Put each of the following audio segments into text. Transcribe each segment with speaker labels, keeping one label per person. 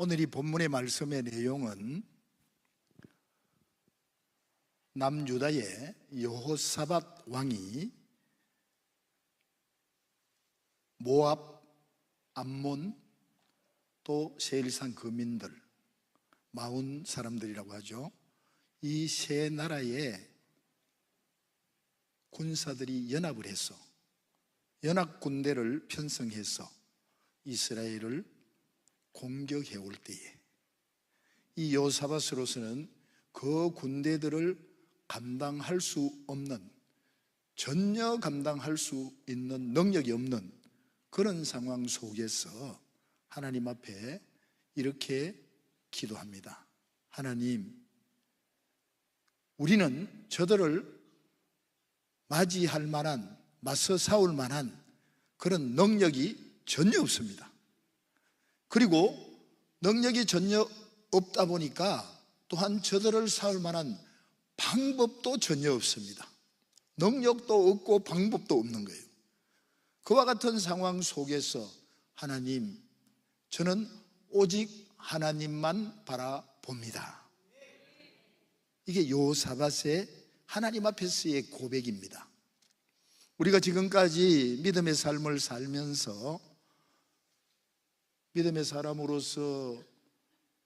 Speaker 1: 오늘 이 본문의 말씀의 내용은 남유다의 여호사밧 왕이 모압, 암몬, 또 세일산 거민들 40 사람들이라고 하죠. 이 세 나라의 군사들이 연합을 해서 연합 군대를 편성해서 이스라엘을 공격해 올 때에 이 여호사밧으로서는 그 군대들을 감당할 수 없는, 전혀 감당할 수 있는 능력이 없는 그런 상황 속에서 하나님 앞에 이렇게 기도합니다. 하나님, 우리는 저들을 맞이할 만한, 맞서 싸울 만한 그런 능력이 전혀 없습니다. 그리고 능력이 전혀 없다 보니까 또한 저들을 싸울 만한 방법도 전혀 없습니다. 능력도 없고 방법도 없는 거예요. 그와 같은 상황 속에서 하나님, 저는 오직 하나님만 바라봅니다. 이게 여호사밧의 하나님 앞에서의 고백입니다. 우리가 지금까지 믿음의 삶을 살면서 믿음의 사람으로서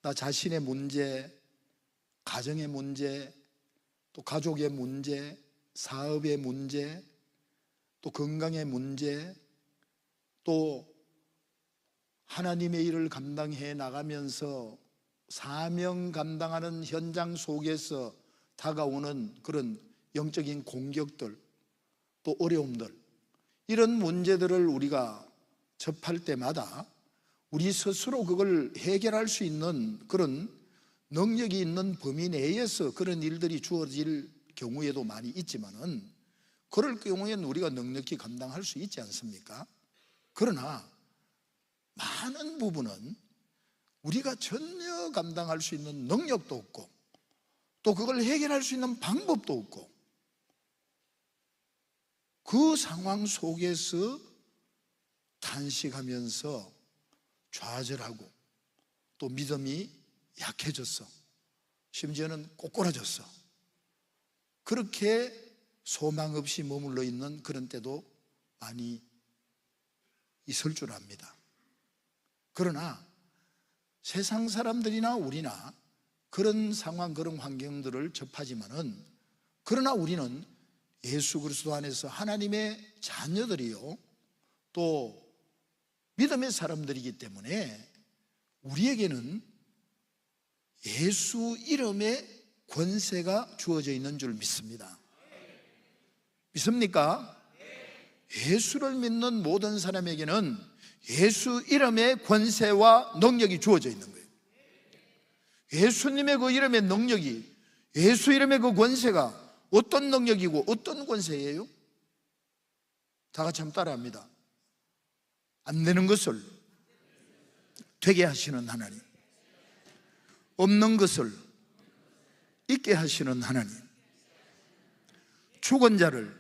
Speaker 1: 나 자신의 문제, 가정의 문제, 또 가족의 문제, 사업의 문제, 또 건강의 문제, 또 하나님의 일을 감당해 나가면서 사명 감당하는 현장 속에서 다가오는 그런 영적인 공격들, 또 어려움들, 이런 문제들을 우리가 접할 때마다 우리 스스로 그걸 해결할 수 있는 그런 능력이 있는 범위 내에서 그런 일들이 주어질 경우에도 많이 있지만은, 그럴 경우에는 우리가 넉넉히 감당할 수 있지 않습니까? 그러나 많은 부분은 우리가 전혀 감당할 수 있는 능력도 없고, 또 그걸 해결할 수 있는 방법도 없고, 그 상황 속에서 탄식하면서 좌절하고, 또 믿음이 약해졌어, 심지어는 꼬꾸라졌어, 그렇게 소망 없이 머물러 있는 그런 때도 많이 있을 줄 압니다. 그러나 세상 사람들이나 우리나 그런 상황, 그런 환경들을 접하지만은, 그러나 우리는 예수 그리스도 안에서 하나님의 자녀들이요, 또 믿음의 사람들이기 때문에 우리에게는 예수 이름의 권세가 주어져 있는 줄 믿습니다. 믿습니까? 예수를 믿는 모든 사람에게는 예수 이름의 권세와 능력이 주어져 있는 거예요. 예수님의 그 이름의 능력이, 예수 이름의 그 권세가 어떤 능력이고 어떤 권세예요? 다 같이 한번 따라합니다. 안 되는 것을 되게 하시는 하나님, 없는 것을 있게 하시는 하나님, 죽은 자를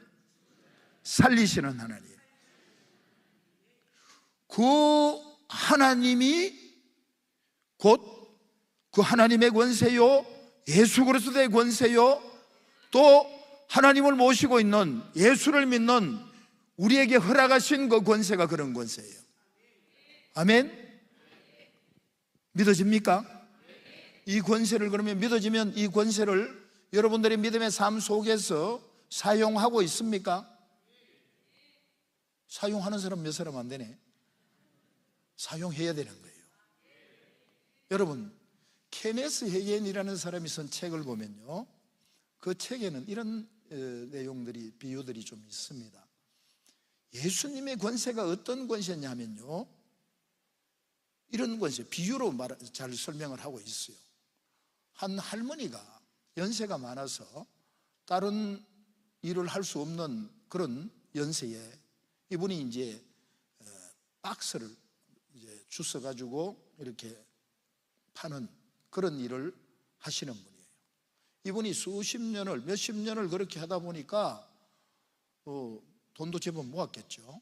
Speaker 1: 살리시는 하나님, 그 하나님이 곧 그 하나님의 권세요, 예수 그리스도의 권세요, 또 하나님을 모시고 있는, 예수를 믿는 우리에게 허락하신 그 권세가 그런 권세예요. 아멘? 믿어집니까? 이 권세를, 그러면 믿어지면 이 권세를 여러분들의 믿음의 삶 속에서 사용하고 있습니까? 사용하는 사람 몇 사람 안 되네. 사용해야 되는 거예요. 여러분, 케네스 헤겐이라는 사람이 쓴 책을 보면요, 그 책에는 이런 내용들이, 비유들이 좀 있습니다. 예수님의 권세가 어떤 권세냐면요, 이런 권세, 비유로 잘 설명을 하고 있어요. 한 할머니가 연세가 많아서 다른 일을 할 수 없는 그런 연세에 이분이 이제 박스를 이제 주워가지고 이렇게 파는 그런 일을 하시는 분이에요. 이분이 수십 년을, 몇십 년을 그렇게 하다 보니까 돈도 제법 모았겠죠.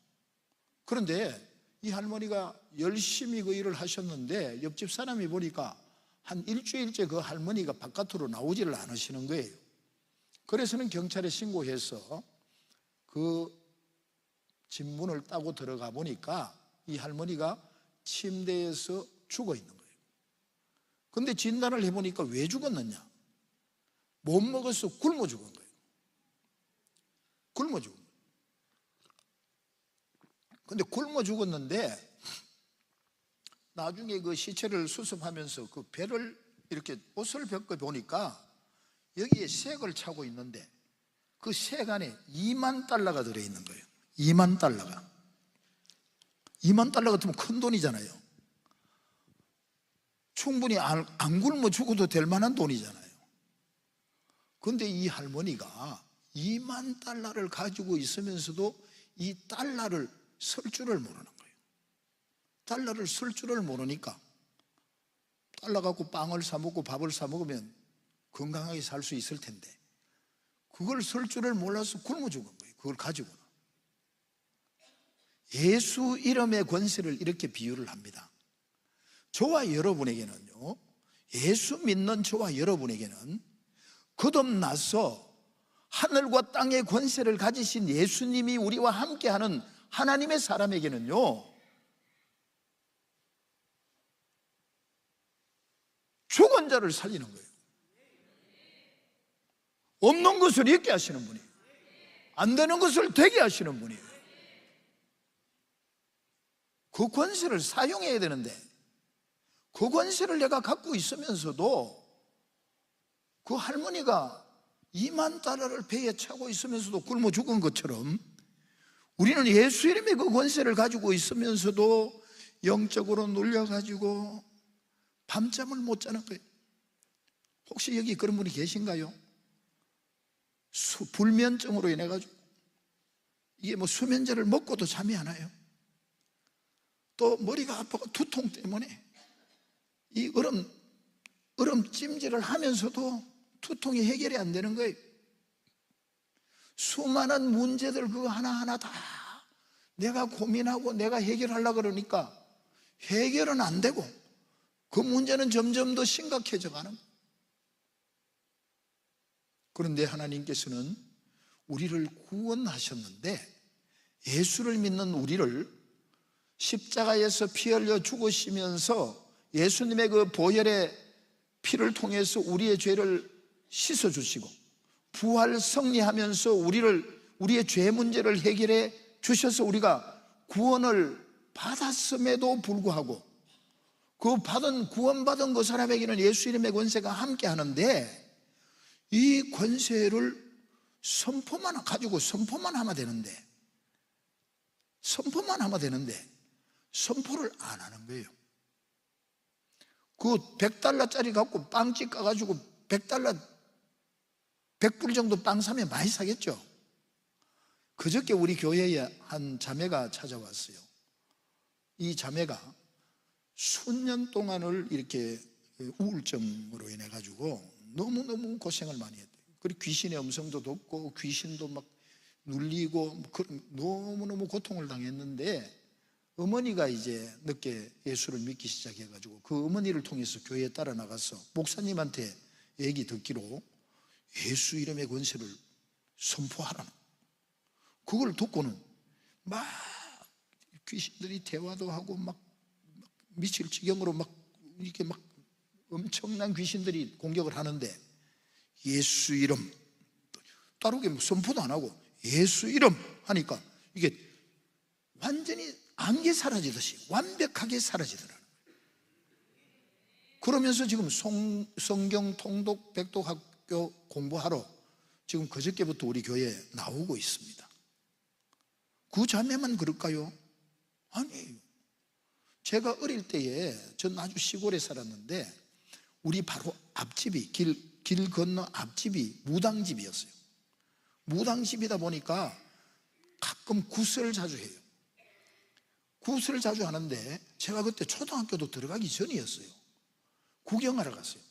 Speaker 1: 그런데 이 할머니가 열심히 그 일을 하셨는데 옆집 사람이 보니까 한 일주일째 그 할머니가 바깥으로 나오지를 않으시는 거예요. 그래서는 경찰에 신고해서 그 집문을 따고 들어가 보니까 이 할머니가 침대에서 죽어 있는 거예요. 근데 진단을 해보니까 왜 죽었느냐? 못 먹어서 굶어 죽은 거예요. 굶어 죽은 거예요. 근데 굶어 죽었는데 나중에 그 시체를 수습하면서 그 배를 이렇게 옷을 벗고 보니까 여기에 색을 차고 있는데 그 색 안에 2만 달러가 들어있는 거예요. 2만 달러가. 2만 달러 같으면 큰 돈이잖아요. 충분히 안 굶어 죽어도 될 만한 돈이잖아요. 그런데 이 할머니가 2만 달러를 가지고 있으면서도 이 달러를 쓸 줄을 모르는 거예요. 달러를 쓸 줄을 모르니까 달러 갖고 빵을 사 먹고 밥을 사 먹으면 건강하게 살 수 있을 텐데 그걸 쓸 줄을 몰라서 굶어 죽은 거예요. 그걸 가지고는. 예수 이름의 권세를 이렇게 비유를 합니다. 저와 여러분에게는요, 예수 믿는 저와 여러분에게는 거듭나서 하늘과 땅의 권세를 가지신 예수님이 우리와 함께하는 하나님의 사람에게는요, 죽은 자를 살리는 거예요. 없는 것을 있게 하시는 분이에요. 안 되는 것을 되게 하시는 분이에요. 그 권세를 사용해야 되는데 그 권세를 내가 갖고 있으면서도 그 할머니가 2만 달러를 배에 차고 있으면서도 굶어 죽은 것처럼 우리는 예수 이름의 그 권세를 가지고 있으면서도 영적으로 눌려가지고 밤잠을 못 자는 거예요. 혹시 여기 그런 분이 계신가요? 불면증으로 인해 가지고 이게 뭐 수면제를 먹고도 잠이 안 와요. 또 머리가 아파서 두통 때문에 이 얼음 찜질을 하면서도 두통이 해결이 안 되는 거예요. 수많은 문제들 그거 하나하나 다 내가 고민하고 내가 해결하려고 그러니까 해결은 안 되고 그 문제는 점점 더 심각해져 가는 거예요. 그런데 하나님께서는 우리를 구원하셨는데 예수를 믿는 우리를 십자가에서 피 흘려 죽으시면서 예수님의 그 보혈의 피를 통해서 우리의 죄를 씻어주시고 부활 승리하면서 우리의 죄 문제를 해결해 주셔서 우리가 구원을 받았음에도 불구하고 그 구원받은 그 사람에게는 예수 이름의 권세가 함께 하는데 이 권세를 선포만 하면 되는데 선포를 안 하는 거예요. 그 100달러짜리 갖고 빵집 가가지고 100불 정도 빵 사면 많이 사겠죠. 그저께 우리 교회에 한 자매가 찾아왔어요. 이 자매가 수년 동안을 이렇게 우울증으로 인해 가지고 너무너무 고생을 많이 했대요. 그리고 귀신의 음성도 듣고 귀신도 막 눌리고 너무너무 고통을 당했는데 어머니가 이제 늦게 예수를 믿기 시작해가지고 그 어머니를 통해서 교회에 따라 나가서 목사님한테 얘기 듣기로 예수 이름의 권세를 선포하라는 그걸 듣고는 막 귀신들이 대화도 하고 막 미칠 지경으로 막 이렇게 막 엄청난 귀신들이 공격을 하는데 예수 이름 따르게 선포도 안 하고 예수 이름 하니까 이게 완전히 안개 사라지듯이 완벽하게 사라지더라고요. 그러면서 지금 성경 통독 백독학교 공부하러 지금 그저께부터 우리 교회에 나오고 있습니다. 그 자매만 그럴까요? 아니에요. 제가 어릴 때에 전 아주 시골에 살았는데 우리 바로 앞집이 길 건너 앞집이 무당집이었어요. 무당집이다 보니까 가끔 굿을 자주 해요. 굿을 자주 하는데 제가 그때 초등학교도 들어가기 전이었어요. 구경하러 갔어요.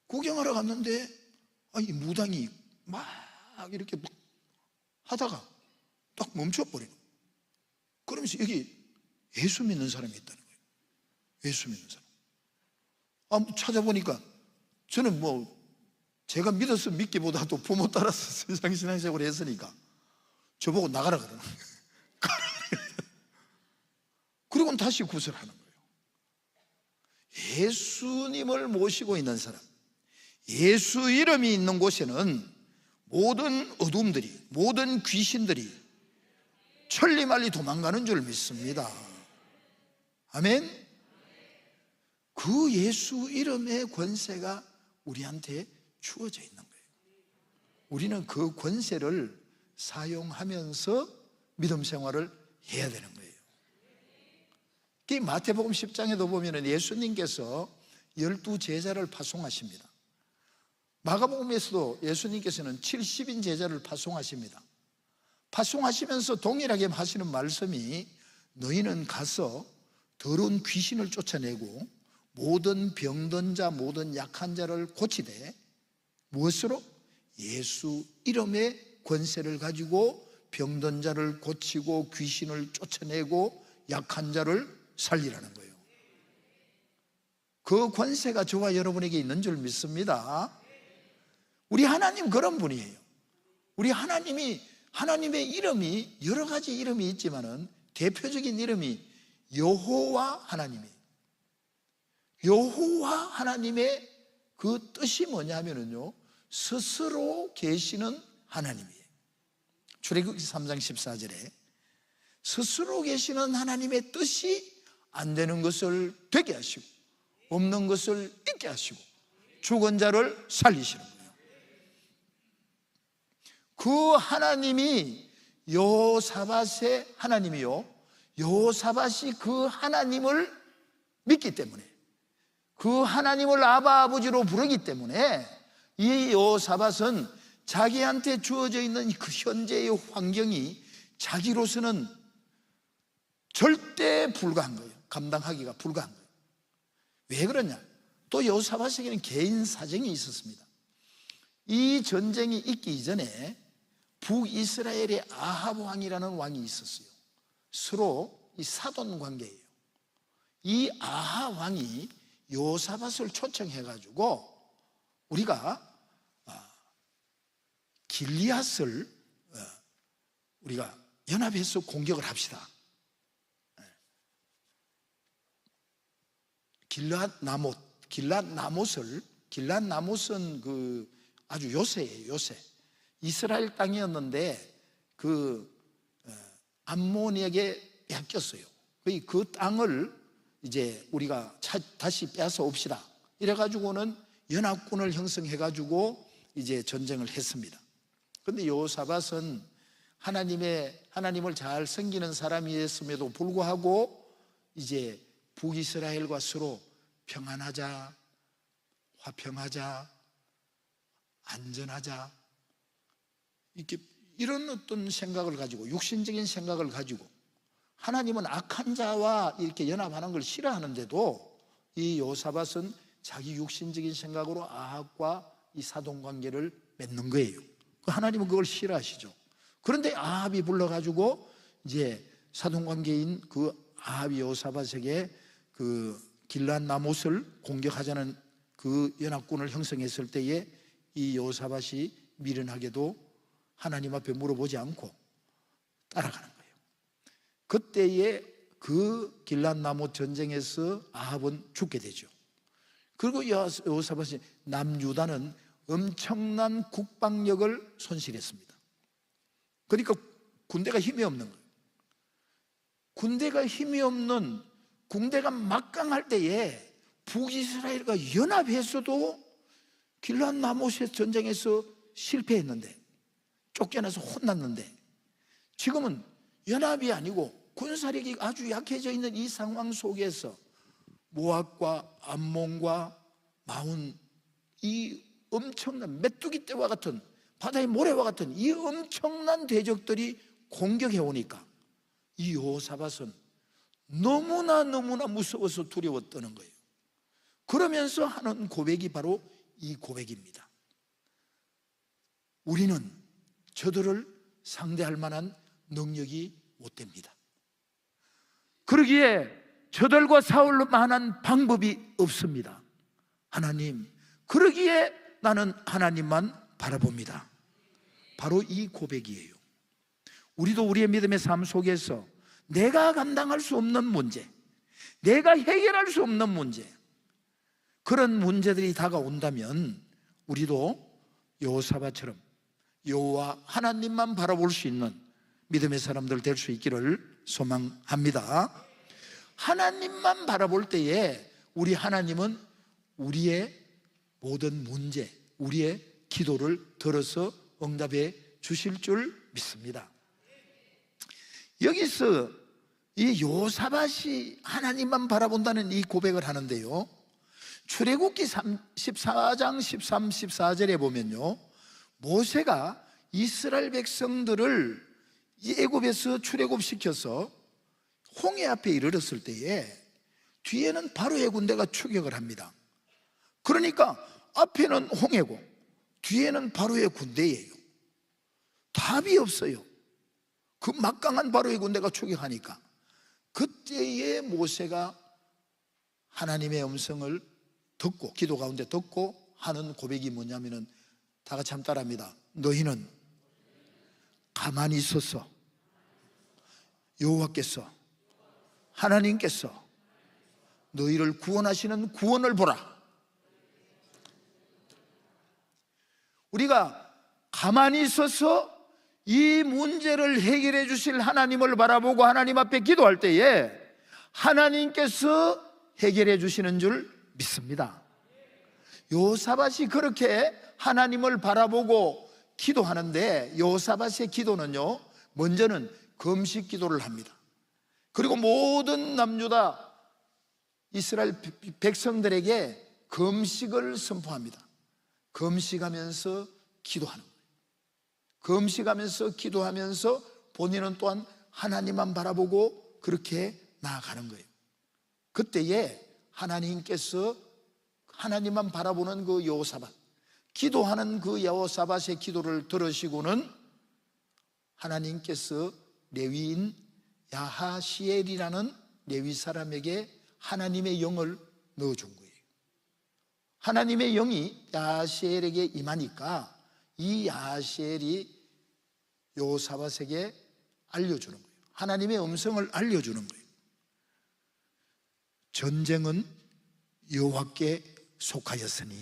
Speaker 1: 구경하러 갔는데 이 무당이 막 이렇게 막 하다가 딱 멈춰버리는 거예요. 그러면서 여기 예수 믿는 사람이 있다는 거예요. 예수 믿는 사람. 찾아보니까 저는 제가 믿어서 믿기보다도 부모 따라서 세상 신앙생활을 했으니까 저보고 나가라 그러는 거예요. 그리고는 다시 구설하는 거예요. 예수님을 모시고 있는 사람, 예수 이름이 있는 곳에는 모든 어둠들이, 모든 귀신들이 천리말리 도망가는 줄 믿습니다. 아멘. 그 예수 이름의 권세가 우리한테 주어져 있는 거예요. 우리는 그 권세를 사용하면서 믿음 생활을 해야 되는 거예요. 이 마태복음 10장에도 보면 예수님께서 12 제자를 파송하십니다. 마가복음에서도 예수님께서는 70인 제자를 파송하십니다. 파송하시면서 동일하게 하시는 말씀이 너희는 가서 더러운 귀신을 쫓아내고 모든 병든 자, 모든 약한 자를 고치되 무엇으로? 예수 이름의 권세를 가지고 병든 자를 고치고 귀신을 쫓아내고 약한 자를 살리라는 거예요. 그 권세가 저와 여러분에게 있는 줄 믿습니다. 우리 하나님 그런 분이에요. 우리 하나님의 이름이 여러 가지 이름이 있지만은 대표적인 이름이 여호와 하나님이에요. 여호와 하나님의 그 뜻이 뭐냐면요, 스스로 계시는 하나님이에요. 출애굽기 3장 14절에 스스로 계시는 하나님의 뜻이 안 되는 것을 되게 하시고 없는 것을 있게 하시고 죽은 자를 살리시는 거예요. 그 하나님이 여호사밧의 하나님이요, 여호사밧이 그 하나님을 믿기 때문에, 그 하나님을 아바 아버지로 부르기 때문에 이 여호사밧은 자기한테 주어져 있는 그 현재의 환경이 자기로서는 절대 불가한 거예요. 감당하기가 불가한 거예요. 왜 그러냐? 또 여호사밧에게는 개인 사정이 있었습니다. 이 전쟁이 있기 이전에 북이스라엘의 아합 왕이라는 왕이 있었어요. 서로 이 사돈 관계예요. 이 아합 왕이 여호사밧을 초청해가지고 우리가 길리앗을 우리가 연합해서 공격을 합시다. 길랏나못은 그 아주 요새예요, 요새. 이스라엘 땅이었는데 그 암몬에게 뺏겼어요. 그 땅을 이제 우리가 다시 빼앗아 옵시다. 이래가지고는 연합군을 형성해가지고 이제 전쟁을 했습니다. 그런데 여호사밧은 하나님을 잘 섬기는 사람이었음에도 불구하고 이제 북이스라엘과 서로 평안하자, 화평하자, 안전하자, 이런 어떤 생각을 가지고, 육신적인 생각을 가지고, 하나님은 악한 자와 이렇게 연합하는 걸 싫어하는데도 이 여호사밧은 자기 육신적인 생각으로 아합과 이 사돈관계를 맺는 거예요. 하나님은 그걸 싫어하시죠. 그런데 아합이 불러가지고 이제 사돈관계인 그 아합이 여호사밧에게 그 길랏나못을 공격하자는 그 연합군을 형성했을 때에 이 여호사밧이 미련하게도 하나님 앞에 물어보지 않고 따라가는 거예요. 그때에 그 길랏나못 전쟁에서 아합은 죽게 되죠. 그리고 여호사밧이 남유다는 엄청난 국방력을 손실했습니다. 그러니까 군대가 힘이 없는 거예요. 군대가 막강할 때에 북이스라엘과 연합해서도 길랏나못의 전쟁에서 실패했는데, 쫓겨나서 혼났는데, 지금은 연합이 아니고 군사력이 아주 약해져 있는 이 상황 속에서 모압과 암몬과 마온, 이 엄청난 메뚜기 떼와 같은, 바다의 모래와 같은 이 엄청난 대적들이 공격해 오니까 이 여호사밧은 너무나 무서워서 두려워 떠는 거예요. 그러면서 하는 고백이 바로 이 고백입니다. 우리는 저들을 상대할 만한 능력이 못 됩니다. 그러기에 저들과 싸울만한 방법이 없습니다. 하나님, 그러기에 나는 하나님만 바라봅니다. 바로 이 고백이에요. 우리도 우리의 믿음의 삶 속에서 내가 감당할 수 없는 문제, 내가 해결할 수 없는 문제, 그런 문제들이 다가온다면 우리도 여호사밧처럼 여호와 하나님만 바라볼 수 있는 믿음의 사람들 될 수 있기를 소망합니다. 하나님만 바라볼 때에 우리 하나님은 우리의 모든 문제, 우리의 기도를 들어서 응답해 주실 줄 믿습니다. 여기서 이 여호사밧이 하나님만 바라본다는 이 고백을 하는데요, 출애굽기 14장 13, 14절에 보면요, 모세가 이스라엘 백성들을 애굽에서 출애굽시켜서 홍해 앞에 이르렀을 때에 뒤에는 바로의 군대가 추격을 합니다. 그러니까 앞에는 홍해고 뒤에는 바로의 군대예요. 답이 없어요. 그 막강한 바로의 군대가 추격하니까. 그때에 모세가 하나님의 음성을 듣고, 기도 가운데 듣고 하는 고백이 뭐냐면은, 다 같이 한번 따라합니다. 너희는 가만히 있어서 여호와께서, 하나님께서 너희를 구원하시는 구원을 보라. 우리가 가만히 있어서 이 문제를 해결해 주실 하나님을 바라보고 하나님 앞에 기도할 때에 하나님께서 해결해 주시는 줄 믿습니다. 여호사밧이 그렇게 하나님을 바라보고 기도하는데, 여호사밧의 기도는요, 먼저는 금식 기도를 합니다. 그리고 모든 남유다 이스라엘 백성들에게 금식을 선포합니다. 금식하면서 기도하는 거예요. 금식하면서 기도하면서 본인은 또한 하나님만 바라보고 그렇게 나아가는 거예요. 그때에 하나님께서 하나님만 바라보는 그 여호사밧, 기도하는 그 여호사밧의 기도를 들으시고는 하나님께서 레위인 야하시엘이라는 레위 사람에게 하나님의 영을 넣어준 거예요. 하나님의 영이 야하시엘에게 임하니까 이 야하시엘이 여호사밧에게 알려주는 거예요. 하나님의 음성을 알려주는 거예요. 전쟁은 여호와께 속하였으니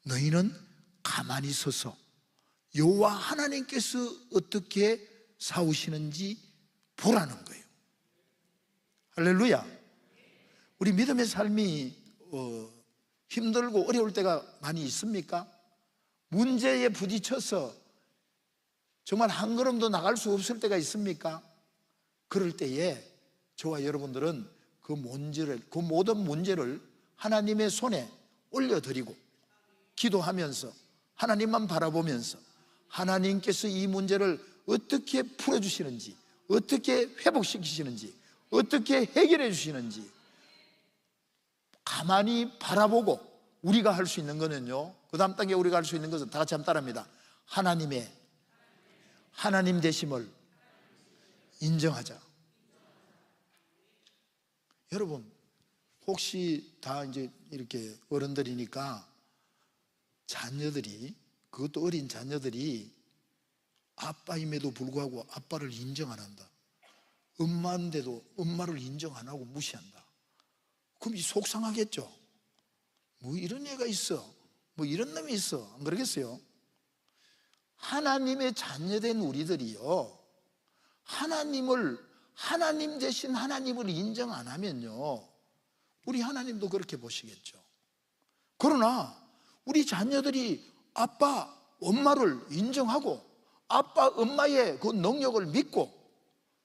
Speaker 1: 너희는 가만히 서서 여호와 하나님께서 어떻게 싸우시는지 보라는 거예요. 할렐루야. 우리 믿음의 삶이 힘들고 어려울 때가 많이 있습니까? 문제에 부딪혀서 정말 한 걸음도 나갈 수 없을 때가 있습니까? 그럴 때에 저와 여러분들은 그 모든 문제를 하나님의 손에 올려드리고 기도하면서 하나님만 바라보면서 하나님께서 이 문제를 어떻게 풀어주시는지, 어떻게 회복시키시는지, 어떻게 해결해 주시는지 가만히 바라보고 우리가 할 수 있는 거는요, 그 다음 단계 우리가 할 수 있는 것은 다 같이 한번 따라합니다. 하나님의 하나님 되심을 인정하자. 여러분, 혹시 다 이제 이렇게 어른들이니까 자녀들이, 그것도 어린 자녀들이 아빠임에도 불구하고 아빠를 인정 안 한다, 엄마인데도 엄마를 인정 안 하고 무시한다. 그럼 속상하겠죠. 뭐 이런 애가 있어, 뭐 이런 놈이 있어, 안 그러겠어요? 하나님의 자녀된 우리들이요, 하나님 대신 하나님을 인정 안 하면요, 우리 하나님도 그렇게 보시겠죠. 그러나 우리 자녀들이 아빠, 엄마를 인정하고 아빠, 엄마의 그 능력을 믿고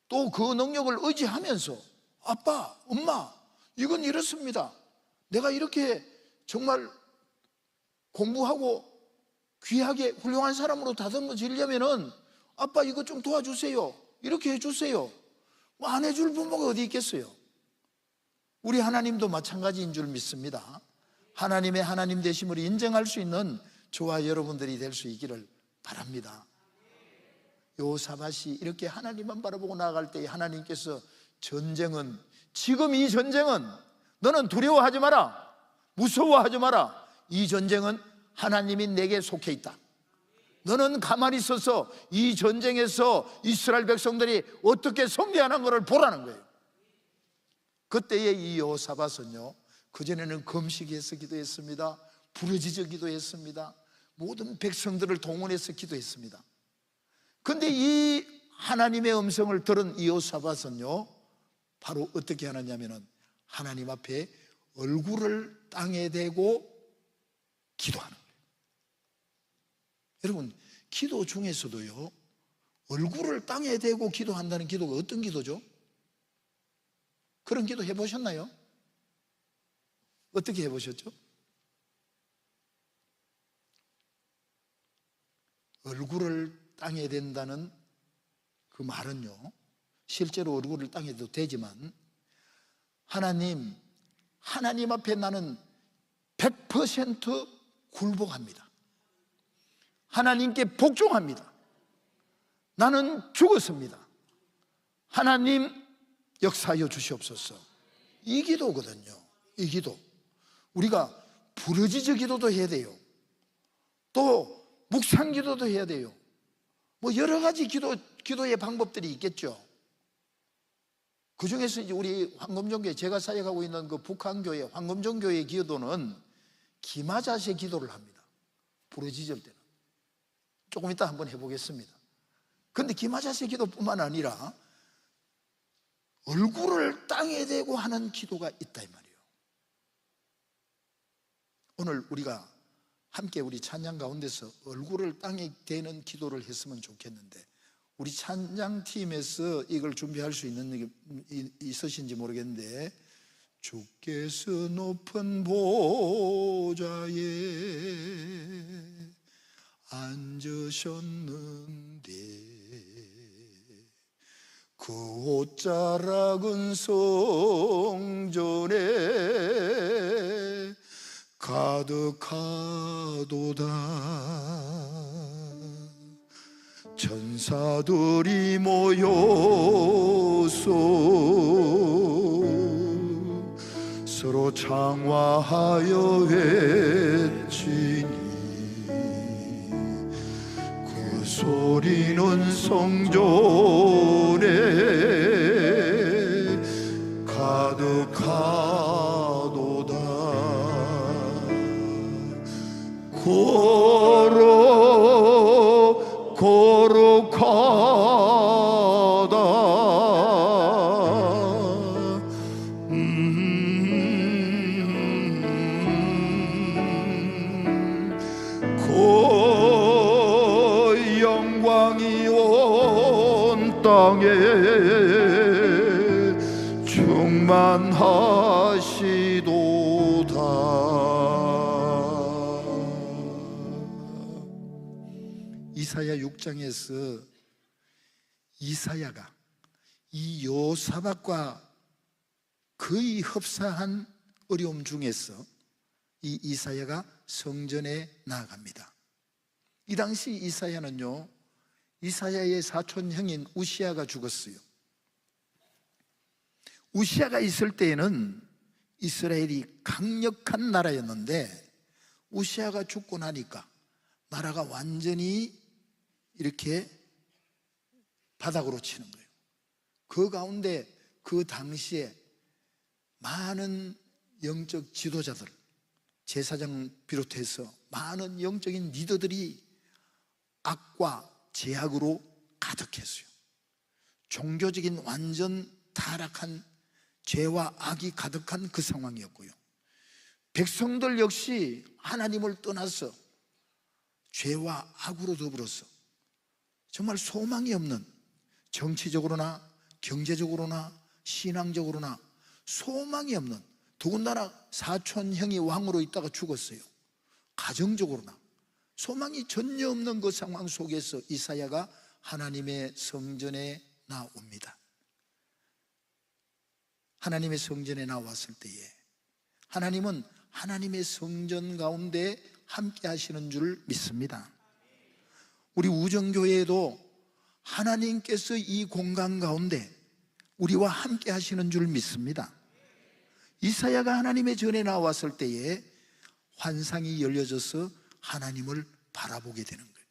Speaker 1: 또 그 능력을 의지하면서 아빠, 엄마, 이건 이렇습니다. 내가 이렇게 정말 공부하고 귀하게 훌륭한 사람으로 다듬어지려면은 아빠 이거 좀 도와주세요, 이렇게 해주세요. 뭐 안 해줄 부모가 어디 있겠어요? 우리 하나님도 마찬가지인 줄 믿습니다. 하나님의 하나님 되심을 인정할 수 있는 저와 여러분들이 될 수 있기를 바랍니다. 여호사밧이 이렇게 하나님만 바라보고 나아갈 때 하나님께서 전쟁은, 지금 이 전쟁은 너는 두려워하지 마라, 무서워하지 마라. 이 전쟁은 하나님이 내게 속해 있다. 너는 가만히 있어서 이 전쟁에서 이스라엘 백성들이 어떻게 승리하는 것을 보라는 거예요. 그때에 이 여호사밧은요, 그전에는 금식해서 기도했습니다. 부르짖어 기도했습니다. 모든 백성들을 동원해서 기도했습니다. 그런데 이 하나님의 음성을 들은 이 여호사밧은요, 바로 어떻게 하느냐면은 하나님 앞에 얼굴을 땅에 대고 기도하는 거예요. 여러분, 기도 중에서도요, 얼굴을 땅에 대고 기도한다는 기도가 어떤 기도죠? 그런 기도 해보셨나요? 어떻게 해보셨죠? 얼굴을 땅에 댄다는 그 말은요, 실제로 얼굴을 땅에 대도 되지만 하나님 앞에 나는 100% 굴복합니다. 하나님께 복종합니다. 나는 죽었습니다. 하나님 역사하여 주시옵소서. 이 기도거든요. 이 기도. 우리가 부르짖어 기도도 해야 돼요. 또 묵상 기도도 해야 돼요. 뭐 여러 가지 기도의 방법들이 있겠죠. 그 중에서 이제 우리 황금종교회, 제가 사역하고 있는 그 북한교회 황금종교회 기도는 기마자세 기도를 합니다. 부르짖을 때는. 조금 이따 한번 해보겠습니다. 그런데 기마자세 기도뿐만 아니라 얼굴을 땅에 대고 하는 기도가 있다 이 말이에요. 오늘 우리가 함께 우리 찬양 가운데서 얼굴을 땅에 대는 기도를 했으면 좋겠는데, 우리 찬양팀에서 이걸 준비할 수 있는 게 있으신지 모르겠는데, 주께서 높은 보좌에 앉으셨는데 그 옷자락은 성전에 가득하도다. 천사들이 모여서 서로 창화하여 외치니 그 소리는 성전에 가득하도다. 거룩하다. 그 영광이 온 땅에 충만하시도다. 이사야 6장에서 이사야가 이 여호사밧과 거의 흡사한 어려움 중에서 이 이사야가 성전에 나아갑니다. 이 당시 이사야는요, 이사야의 사촌 형인 우시야가 죽었어요. 우시야가 있을 때에는 이스라엘이 강력한 나라였는데 우시야가 죽고 나니까 나라가 완전히 이렇게 바닥으로 치는 거예요. 그 가운데 그 당시에 많은 영적 지도자들, 제사장 비롯해서 많은 영적인 리더들이 악과 제약으로 가득했어요. 종교적인 완전 타락한 죄와 악이 가득한 그 상황이었고요. 백성들 역시 하나님을 떠나서 죄와 악으로 더불어서 정말 소망이 없는, 정치적으로나 경제적으로나 신앙적으로나 소망이 없는, 더군다나 사촌 형이 왕으로 있다가 죽었어요. 가정적으로나 소망이 전혀 없는 그 상황 속에서 이사야가 하나님의 성전에 나옵니다. 하나님의 성전에 나왔을 때에 하나님은 하나님의 성전 가운데 함께 하시는 줄 믿습니다. 우리 우정교회에도 하나님께서 이 공간 가운데 우리와 함께 하시는 줄 믿습니다. 이사야가 하나님의 전에 나왔을 때에 환상이 열려져서 하나님을 바라보게 되는 거예요.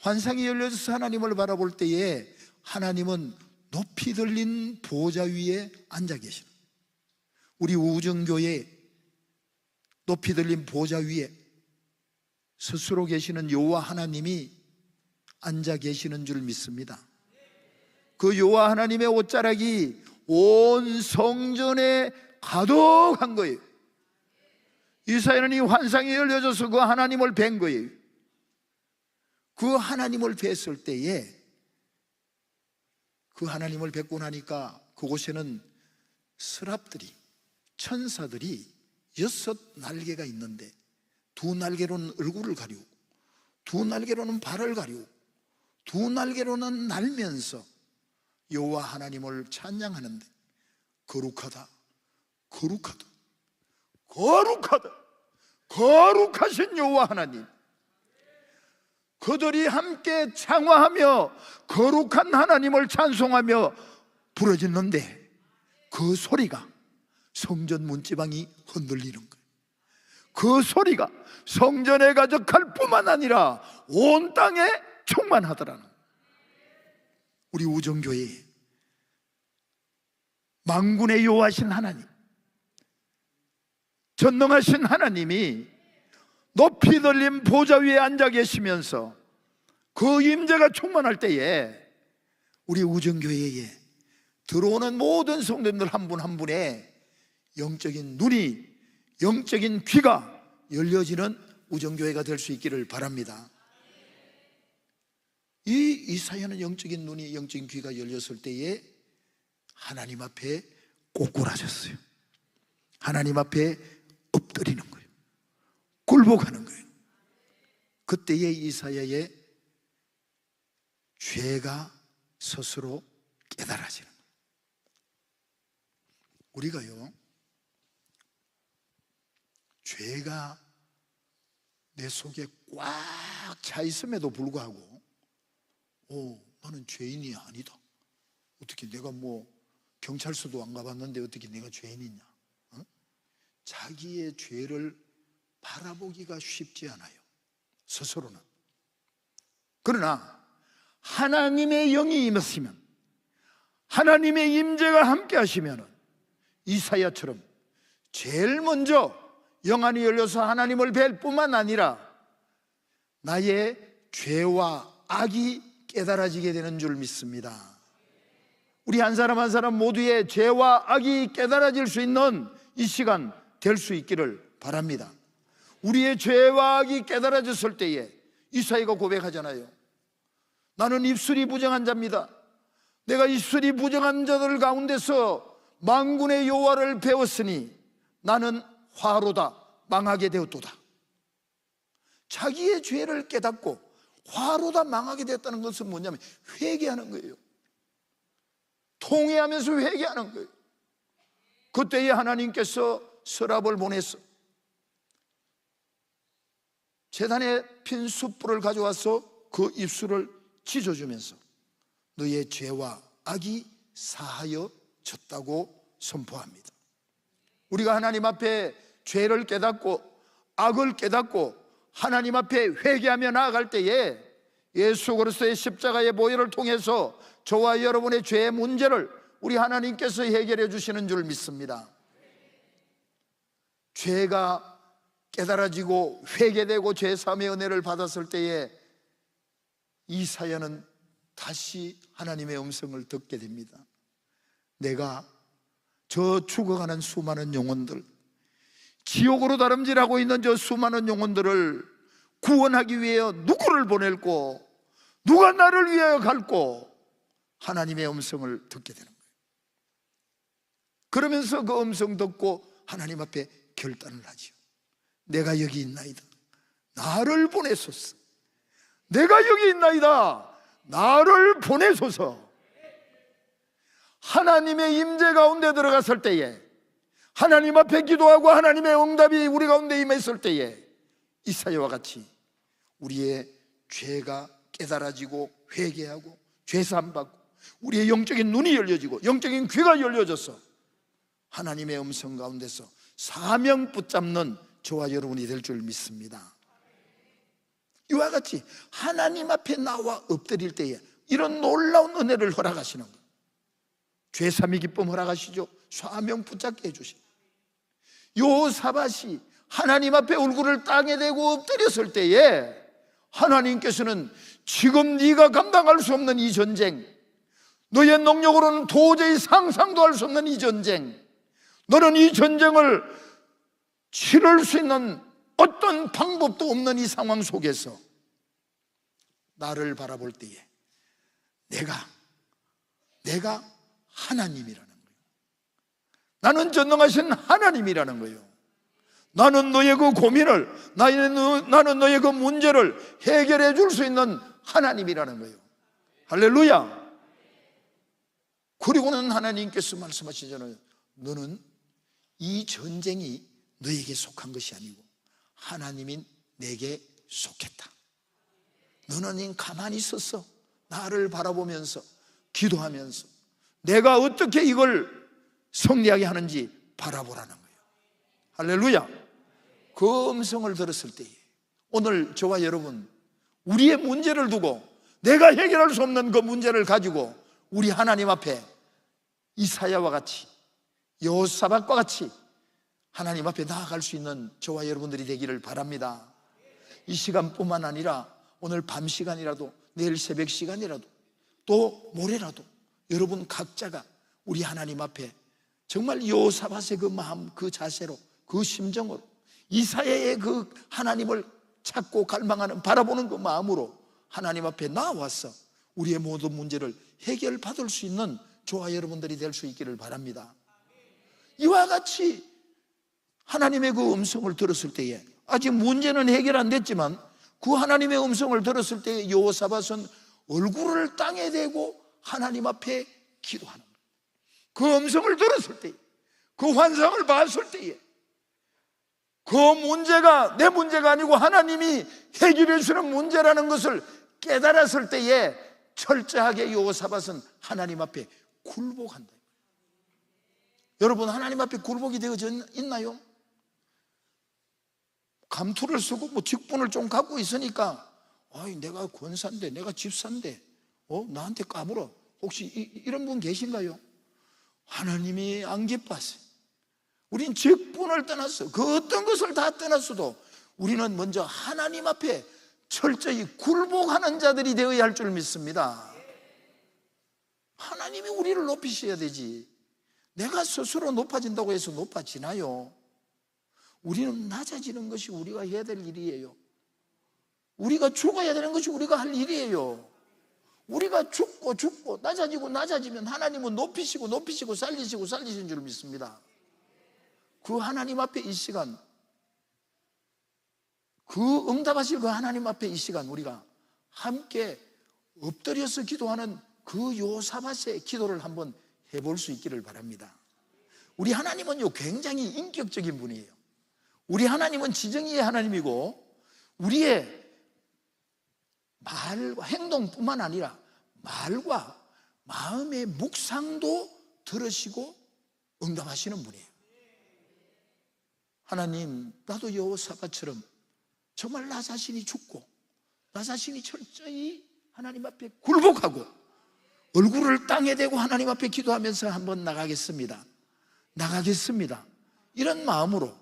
Speaker 1: 환상이 열려져서 하나님을 바라볼 때에 하나님은 높이 들린 보좌 위에 앉아 계시는 거예요. 우리 우정교회 높이 들린 보좌 위에 스스로 계시는 여호와 하나님이 앉아 계시는 줄 믿습니다. 그 여호와 하나님의 옷자락이 온 성전에 가득한 거예요. 이사야는 이 환상이 열려져서 그 하나님을 뵌 거예요. 그 하나님을 뵀을 때에 그 하나님을 뵙고 나니까 그곳에는 스랍들이, 천사들이 6날개가 있는데 2날개로는 얼굴을 가리우고 2날개로는 발을 가리우고 2날개로는 날면서 여호와 하나님을 찬양하는데 거룩하다, 거룩하다, 거룩하다, 거룩하신 여호와 하나님. 그들이 함께 창화하며 거룩한 하나님을 찬송하며 부르짖는데 그 소리가 성전 문지방이 흔들리는 거예요. 그 소리가 성전에 가득할 뿐만 아니라 온 땅에 충만하더라는 거예요. 우리 우정교회에 만군의 여호와신 하나님, 전능하신 하나님이 높이 들린 보좌 위에 앉아 계시면서 그 임재가 충만할 때에 우리 우정교회에 들어오는 모든 성도님들 한 분 한 분의 영적인 눈이, 영적인 귀가 열려지는 우정교회가 될 수 있기를 바랍니다. 이사야는 영적인 눈이, 영적인 귀가 열렸을 때에 하나님 앞에 꼬꾸라졌어요. 하나님 앞에 엎드리는 거예요. 굴복하는 거예요. 그때의 이사야의 죄가 스스로 깨달아지는 거예요. 우리가요, 죄가 내 속에 꽉 차 있음에도 불구하고 나는 죄인이 아니다. 어떻게 내가 경찰서도 안 가봤는데 어떻게 내가 죄인이냐? 자기의 죄를 바라보기가 쉽지 않아요, 스스로는. 그러나 하나님의 영이 임했으면, 하나님의 임재가 함께 하시면 이사야처럼 제일 먼저 영안이 열려서 하나님을 뵐 뿐만 아니라 나의 죄와 악이 깨달아지게 되는 줄 믿습니다. 우리 한 사람 한 사람 모두의 죄와 악이 깨달아질 수 있는 이 시간 될 수 있기를 바랍니다. 우리의 죄와 악이 깨달아졌을 때에 이사야가 고백하잖아요. 나는 입술이 부정한 자입니다. 내가 입술이 부정한 자들 가운데서 만군의 여호와를 배웠으니 나는 화로다, 망하게 되었도다. 자기의 죄를 깨닫고 화로다, 망하게 되었다는 것은 뭐냐면 회개하는 거예요. 통회하면서 회개하는 거예요. 그때에 하나님께서 서랍을 보내서 제단에 핀 숯불을 가져와서 그 입술을 찢어주면서 너의 죄와 악이 사하여졌다고 선포합니다. 우리가 하나님 앞에 죄를 깨닫고 악을 깨닫고 하나님 앞에 회개하며 나아갈 때에 예수 그리스도의 십자가의 보혈을 통해서 저와 여러분의 죄의 문제를 우리 하나님께서 해결해 주시는 줄 믿습니다. 죄가 깨달아지고 회개되고 죄사함의 은혜를 받았을 때에 이사야는 다시 하나님의 음성을 듣게 됩니다. 내가 저 죽어가는 수많은 영혼들, 지옥으로 다름질하고 있는 저 수많은 영혼들을 구원하기 위해 누구를 보낼고 누가 나를 위하여 갈고, 하나님의 음성을 듣게 되는 거예요. 그러면서 그 음성 듣고 하나님 앞에 결단을 하죠. 내가 여기 있나이다, 나를 보내소서. 내가 여기 있나이다, 나를 보내소서. 하나님의 임재 가운데 들어갔을 때에, 하나님 앞에 기도하고 하나님의 응답이 우리 가운데 임했을 때에 이사야와 같이 우리의 죄가 깨달아지고 회개하고 죄사함 받고 우리의 영적인 눈이 열려지고 영적인 귀가 열려져서 하나님의 음성 가운데서 사명 붙잡는 저와 여러분이 될 줄 믿습니다. 이와 같이 하나님 앞에 나와 엎드릴 때에 이런 놀라운 은혜를 허락하시는 거예요. 죄삼위 기쁨 허락하시죠. 사명 붙잡게 해주시고, 요사밧이 하나님 앞에 얼굴을 땅에 대고 엎드렸을 때에 하나님께서는 지금 네가 감당할 수 없는 이 전쟁, 너의 능력으로는 도저히 상상도 할 수 없는 이 전쟁, 너는 이 전쟁을 치를 수 있는 어떤 방법도 없는 이 상황 속에서 나를 바라볼 때에 내가 하나님이라는 거예요. 나는 전능하신 하나님이라는 거예요. 나는 너의 그 고민을, 나는 너의 그 문제를 해결해 줄 수 있는 하나님이라는 거예요. 할렐루야. 그리고는 하나님께서 말씀하시잖아요. 너는 이 전쟁이 너에게 속한 것이 아니고 하나님이 내게 속했다. 너는 가만히 있었어. 나를 바라보면서 기도하면서 내가 어떻게 이걸 승리하게 하는지 바라보라는 거예요. 할렐루야. 그 음성을 들었을 때에 오늘 저와 여러분, 우리의 문제를 두고 내가 해결할 수 없는 그 문제를 가지고 우리 하나님 앞에 이사야와 같이, 여호사밧과 같이 하나님 앞에 나아갈 수 있는 저와 여러분들이 되기를 바랍니다. 이 시간뿐만 아니라 오늘 밤 시간이라도, 내일 새벽 시간이라도, 또 모레라도 여러분 각자가 우리 하나님 앞에 정말 여호사밧의 그 마음, 그 자세로, 그 심정으로, 이사야의 그 하나님을 찾고 갈망하는, 바라보는 그 마음으로 하나님 앞에 나와서 우리의 모든 문제를 해결받을 수 있는 저와 여러분들이 될 수 있기를 바랍니다. 이와 같이 하나님의 그 음성을 들었을 때에, 아직 문제는 해결 안 됐지만 그 하나님의 음성을 들었을 때에 여호사밧은 얼굴을 땅에 대고 하나님 앞에 기도하는 거예요. 그 음성을 들었을 때에, 그 환상을 봤을 때에, 그 문제가 내 문제가 아니고 하나님이 해결해 주는 문제라는 것을 깨달았을 때에 철저하게 여호사밧은 하나님 앞에 굴복한다. 여러분, 하나님 앞에 굴복이 되어져 있나요? 감투를 쓰고 직분을 좀 갖고 있으니까 내가 권사인데, 내가 집사인데 나한테 까불어. 혹시 이런 분 계신가요? 하나님이 안 기뻐하세요. 우린 직분을 떠났어. 그 어떤 것을 다 떠났어도 우리는 먼저 하나님 앞에 철저히 굴복하는 자들이 되어야 할 줄 믿습니다. 하나님이 우리를 높이셔야 되지. 내가 스스로 높아진다고 해서 높아지나요? 우리는 낮아지는 것이 우리가 해야 될 일이에요. 우리가 죽어야 되는 것이 우리가 할 일이에요. 우리가 죽고 낮아지면 하나님은 높이시고 살리신 줄 믿습니다. 그 하나님 앞에 이 시간, 그 응답하실 그 하나님 앞에 이 시간 우리가 함께 엎드려서 기도하는 그 여호사밧의 기도를 한번 해볼 수 있기를 바랍니다. 우리 하나님은요, 굉장히 인격적인 분이에요. 우리 하나님은 지정의의 하나님이고 우리의 말과 행동뿐만 아니라 말과 마음의 묵상도 들으시고 응답하시는 분이에요. 하나님, 나도 여호사밧처럼 정말 나 자신이 죽고 나 자신이 철저히 하나님 앞에 굴복하고 얼굴을 땅에 대고 하나님 앞에 기도하면서 한번 나가겠습니다. 이런 마음으로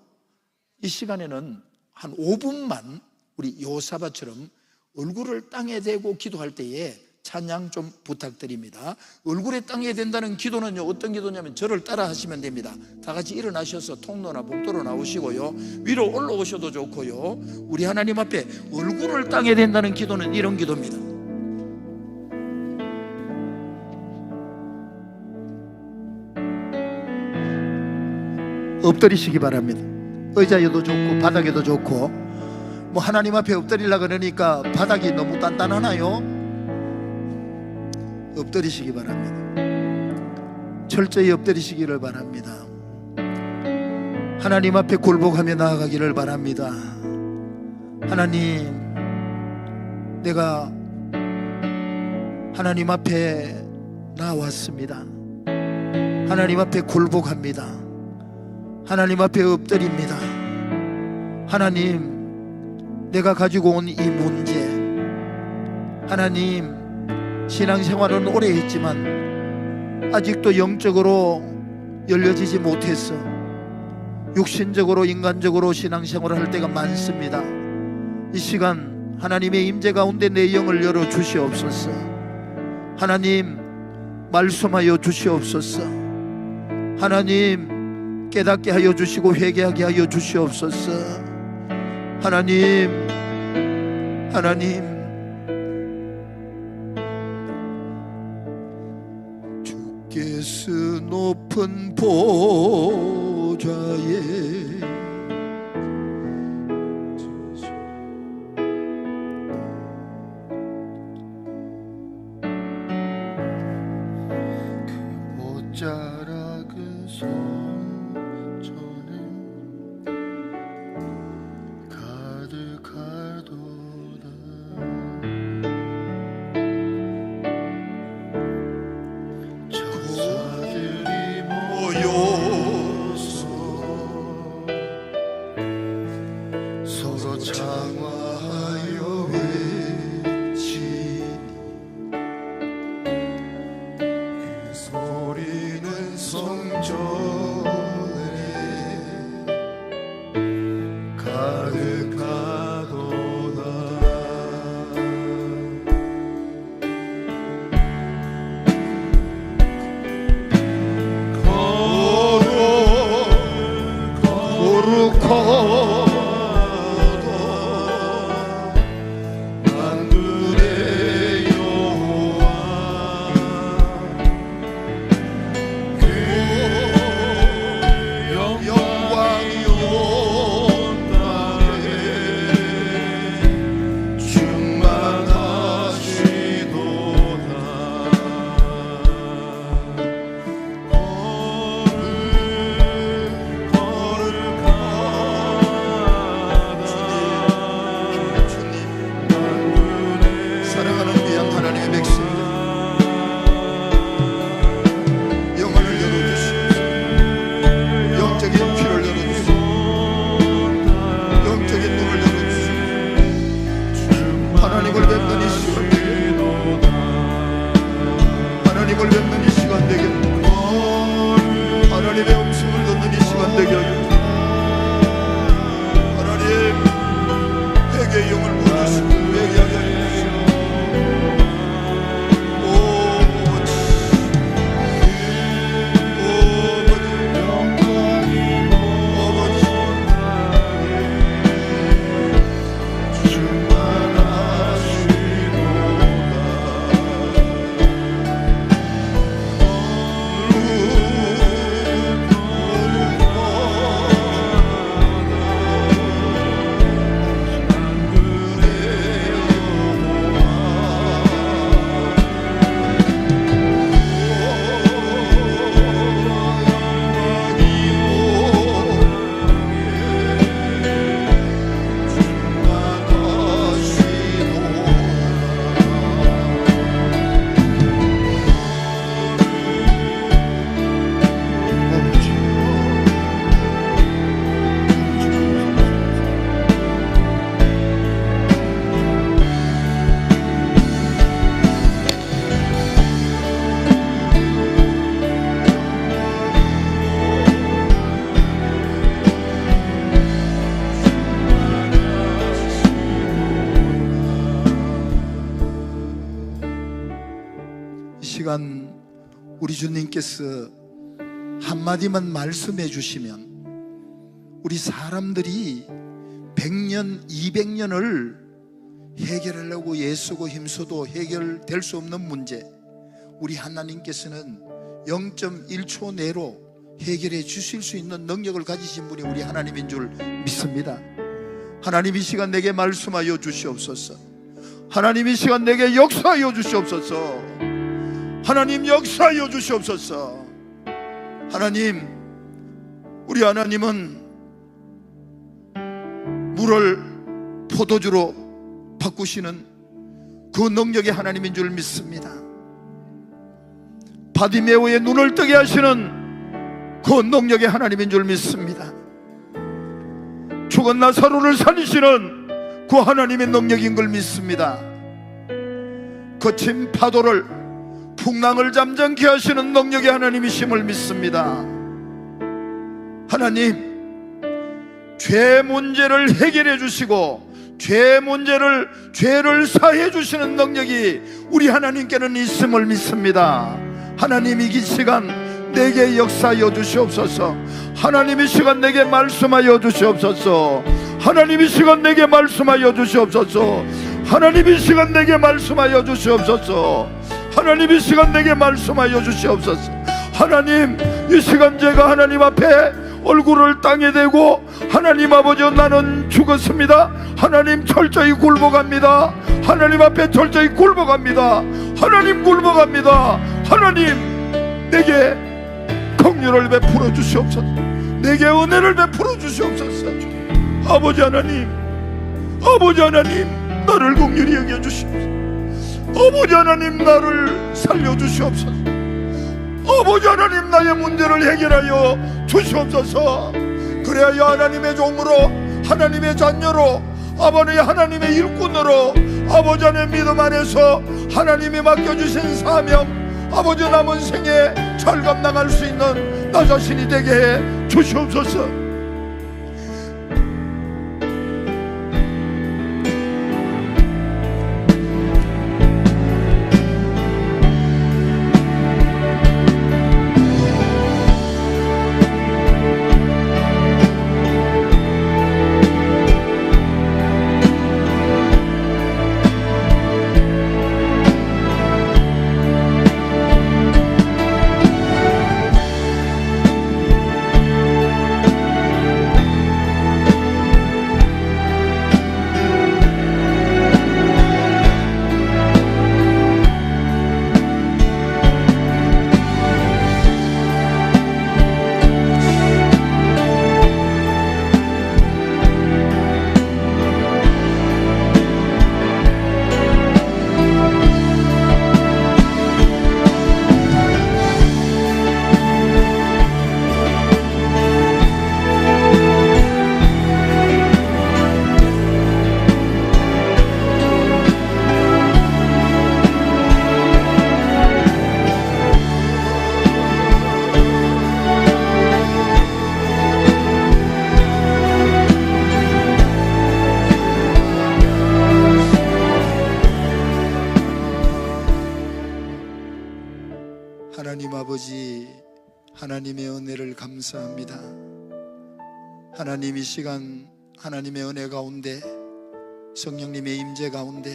Speaker 1: 이 시간에는 한 5분만 우리 여호사밧처럼 얼굴을 땅에 대고 기도할 때에 찬양 좀 부탁드립니다. 얼굴에 땅에 댄다는 기도는요, 어떤 기도냐면 저를 따라 하시면 됩니다. 다 같이 일어나셔서 통로나 복도로 나오시고요, 위로 올라오셔도 좋고요, 우리 하나님 앞에 얼굴을 땅에 댄다는 기도는 이런 기도입니다. 엎드리시기 바랍니다. 의자에도 좋고 바닥에도 좋고. 뭐 하나님 앞에 엎드리려고 그러니까 바닥이 너무 단단하나요? 엎드리시기 바랍니다. 철저히 엎드리시기를 바랍니다. 하나님 앞에 굴복하며 나아가기를 바랍니다. 하나님, 내가 하나님 앞에 나왔습니다. 하나님 앞에 굴복합니다. 하나님 앞에 엎드립니다. 하나님, 내가 가지고 온 이 문제, 하나님, 신앙생활은 오래 했지만 아직도 영적으로 열려지지 못했어. 육신적으로, 인간적으로 신앙생활을 할 때가 많습니다. 이 시간 하나님의 임재 가운데 내 영을 열어 주시옵소서. 하나님, 말씀하여 주시옵소서. 하나님, 깨닫게 하여 주시고 회개하게 하여 주시옵소서. 하나님, 하나님, 주께서 높은 보좌에
Speaker 2: 작은 성전에 가득하도다. 천사들이 모여서 서로 장화하여 외치니 그 소리는 성전에 가득하도다. 거룩하도 만군의 여호와, 그 영광이 온 땅에 충만하시도다.
Speaker 1: 사랑하는 귀한 하나님의 백성들, 영혼을 열어주시옵소서. 영적인 귀를 열어주시옵소서. 영적인 눈을 열어주시옵소서. 하나님을 뵙는 이 시간 되게, 하나님을 뵙는 이 시간 되게, 하나님의 음성을 듣는 이 시간 되게 하여 하나님, 회개의 영을 부어주시고 회개하게 하여 주시옵소서. 이 시간 우리 주님께서 한마디만 말씀해 주시면 우리 사람들이 100년, 200년을 해결하려고 애쓰고 힘써도 해결될 수 없는 문제, 우리 하나님께서는 0.1초 내로 해결해 주실 수 있는 능력을 가지신 분이 우리 하나님인 줄 믿습니다. 하나님, 이 시간 내게 말씀하여 주시옵소서. 하나님, 이 시간 내게 역사하여 주시옵소서. 하나님, 역사하여 주시옵소서. 하나님, 우리 하나님은 물을 포도주로 바꾸시는 그 능력의 하나님인 줄 믿습니다. 바디메오의 눈을 뜨게 하시는 그 능력의 하나님인 줄 믿습니다. 죽은 나사로를 살리시는 그 하나님의 능력인 걸 믿습니다. 거친 파도를, 풍랑을 잠잠케 하시는 능력의 하나님이심을 믿습니다. 하나님, 죄 문제를 해결해 주시고 죄를 사해 주시는 능력이 우리 하나님께는 있음을 믿습니다. 하나님, 이 시간 내게 역사하여 주시옵소서. 하나님, 이 시간 내게 말씀하여 주시옵소서. 하나님, 이 시간 내게 말씀하여 주시옵소서. 하나님, 이 시간 내게 말씀하여 주시옵소서. 하나님, 이 시간 내게 말씀하여 주시옵소서. 하나님, 이 시간 제가 하나님 앞에 얼굴을 땅에 대고 하나님 아버지, 나는 죽었습니다. 하나님, 철저히 굴복합니다. 하나님 앞에 철저히 굴복합니다. 하나님, 굴복합니다. 하나님, 내게 긍휼을 베풀어 주시옵소서. 내게 은혜를 베풀어 주시옵소서. 아버지 하나님, 아버지 하나님, 나를 긍휼히 여겨 주시옵소서. 아버지 하나님, 나를 살려 주시옵소서. 아버지 하나님, 나의 문제를 해결하여 주시옵소서. 그래야 하나님의 종으로, 하나님의 자녀로, 아버지 하나님의 일꾼으로, 아버지 하나님 믿음 안에서 하나님이 맡겨주신 사명, 아버지 남은 생에 잘 감당할 수 있는 나 자신이 되게 해 주시옵소서. 하나님 아버지, 하나님의 은혜를 감사합니다. 하나님, 이 시간 하나님의 은혜 가운데, 성령님의 임재 가운데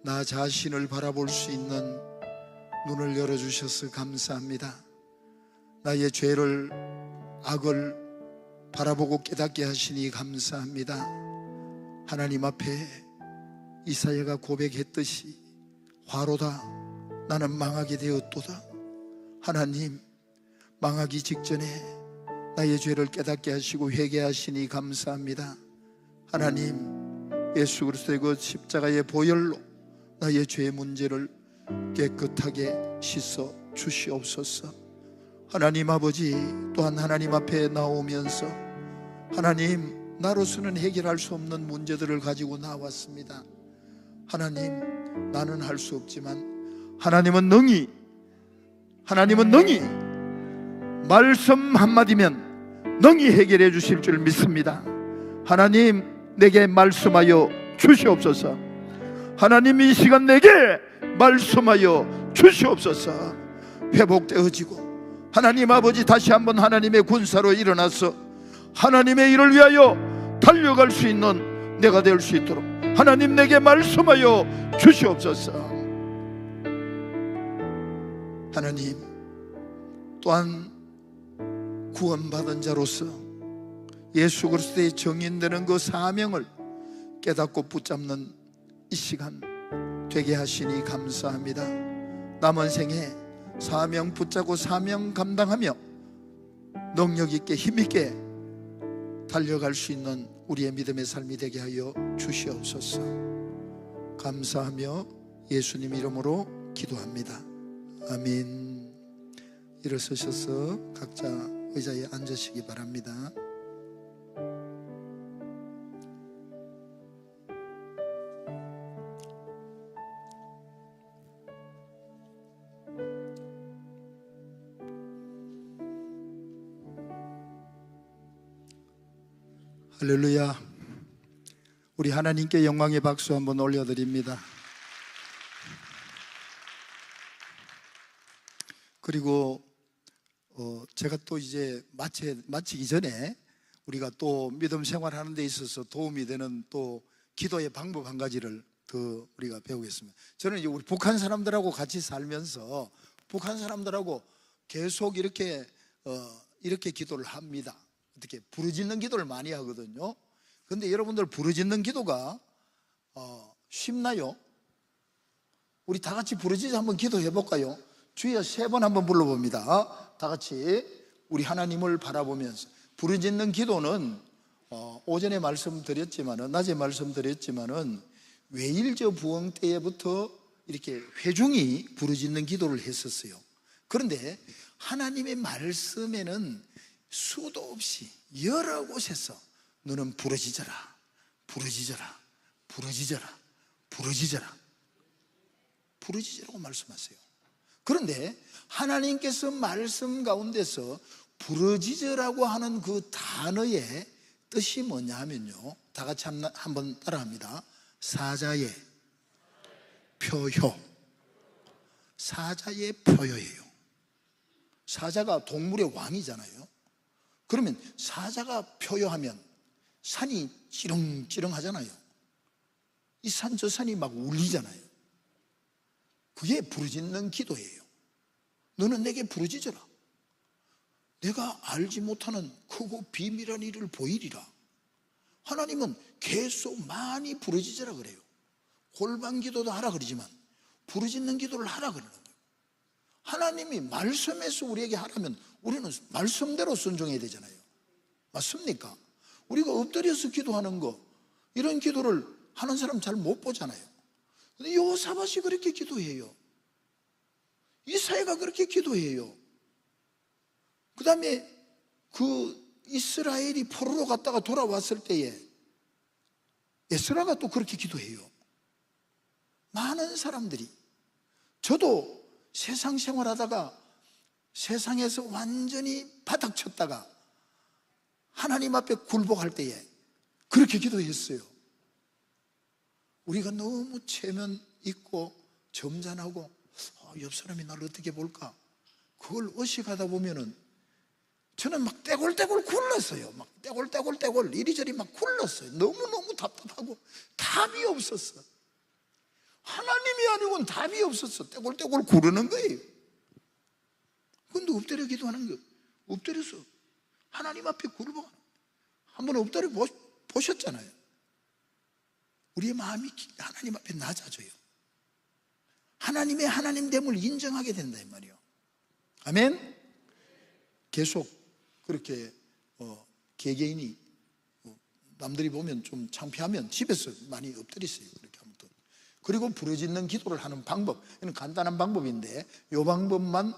Speaker 1: 나 자신을 바라볼 수 있는 눈을 열어주셔서 감사합니다. 나의 죄를, 악을 바라보고 깨닫게 하시니 감사합니다. 하나님 앞에 이사야가 고백했듯이 화로다, 나는 망하게 되었도다. 하나님, 망하기 직전에 나의 죄를 깨닫게 하시고 회개하시니 감사합니다. 하나님, 예수 그리스도의 그 십자가의 보혈로 나의 죄의 문제를 깨끗하게 씻어 주시옵소서. 하나님 아버지, 또한 하나님 앞에 나오면서 하나님, 나로서는 해결할 수 없는 문제들을 가지고 나왔습니다. 하나님, 나는 할 수 없지만 하나님은 능히 말씀 한마디면 능히 해결해 주실 줄 믿습니다. 하나님, 내게 말씀하여 주시옵소서. 하나님, 이 시간 내게 말씀하여 주시옵소서. 회복되어지고 하나님 아버지, 다시 한번 하나님의 군사로 일어나서 하나님의 일을 위하여 달려갈 수 있는 내가 될 수 있도록 하나님, 내게 말씀하여 주시옵소서. 하나님, 또한 구원받은 자로서 예수 그리스도의 정인되는 그 사명을 깨닫고 붙잡는 이 시간 되게 하시니 감사합니다. 남은 생에 사명 붙잡고 사명 감당하며 능력 있게 힘 있게 달려갈 수 있는 우리의 믿음의 삶이 되게 하여 주시옵소서. 감사하며 예수님 이름으로 기도합니다. 아멘. 일어서셔서 각자 의자에 앉으시기 바랍니다. 할렐루야. 우리 하나님께 영광의 박수 한번 올려드립니다. 그리고 제가 또 이제 마치기 전에 우리가 또 믿음 생활하는 데 있어서 도움이 되는 또 기도의 방법 한 가지를 더 우리가 배우겠습니다. 저는 이제 우리 북한 사람들하고 같이 살면서 북한 사람들하고 계속 이렇게 기도를 합니다. 어떻게 부르짖는 기도를 많이 하거든요. 그런데 여러분들 부르짖는 기도가 쉽나요? 우리 다 같이 부르짖어 한번 기도해 볼까요? 주여 3번 한번 불러봅니다. 다 같이 우리 하나님을 바라보면서. 부르짖는 기도는 오전에 말씀드렸지만은, 낮에 말씀드렸지만은 외일저 부흥 때부터 이렇게 회중이 부르짖는 기도를 했었어요. 그런데 하나님의 말씀에는 수도 없이 여러 곳에서 너는 부르짖어라, 부르짖어라, 부르짖어라, 부르짖어라, 부르짖으라고 말씀하세요. 그런데 하나님께서 말씀 가운데서 부르짖으라고 하는 그 단어의 뜻이 뭐냐 하면요, 다 같이 한번 따라합니다. 사자의 표효. 사자의 표효예요. 사자가 동물의 왕이잖아요. 그러면 사자가 표효하면 산이 찌렁찌렁 하잖아요. 이 산 저 산이 막 울리잖아요. 그게 부르짖는 기도예요. 너는 내게 부르짖어라. 내가 알지 못하는 크고 비밀한 일을 보이리라. 하나님은 계속 많이 부르짖으라 그래요. 골방 기도도 하라 그러지만 부르짖는 기도를 하라 그러는 거예요. 하나님이 말씀에서 우리에게 하라면 우리는 말씀대로 순종해야 되잖아요. 맞습니까? 우리가 엎드려서 기도하는 거, 이런 기도를 하는 사람 잘 못 보잖아요. 근데 여호사밧이 그렇게 기도해요. 이사야가 그렇게 기도해요. 그 다음에 그 이스라엘이 포로로 갔다가 돌아왔을 때에 에스라가 또 그렇게 기도해요. 많은 사람들이, 저도 세상 생활하다가 세상에서 완전히 바닥쳤다가 하나님 앞에 굴복할 때에 그렇게 기도했어요. 우리가 너무 체면 있고 점잖하고 옆 사람이 나를 어떻게 볼까, 그걸 의식하다 보면은 저는 막 떼골떼골 굴렀어요. 막 떼골떼골 이리저리 막 굴렀어요. 너무너무 답답하고 답이 없었어. 하나님이 아니고는 답이 없었어. 떼골떼골 구르는 거예요. 근데 엎드려 기도하는 거, 엎드려서 하나님 앞에 굴복. 한번 엎드려 보셨잖아요. 우리의 마음이 하나님 앞에 낮아져요. 하나님의 하나님됨을 인정하게 된다 이 말이에요. 아멘. 계속 그렇게 개개인이 남들이 보면 좀 창피하면 집에서 많이 엎드리세요. 그렇게 하면 또. 그리고 부르짖는 기도를 하는 방법, 이건 간단한 방법인데 이 방법만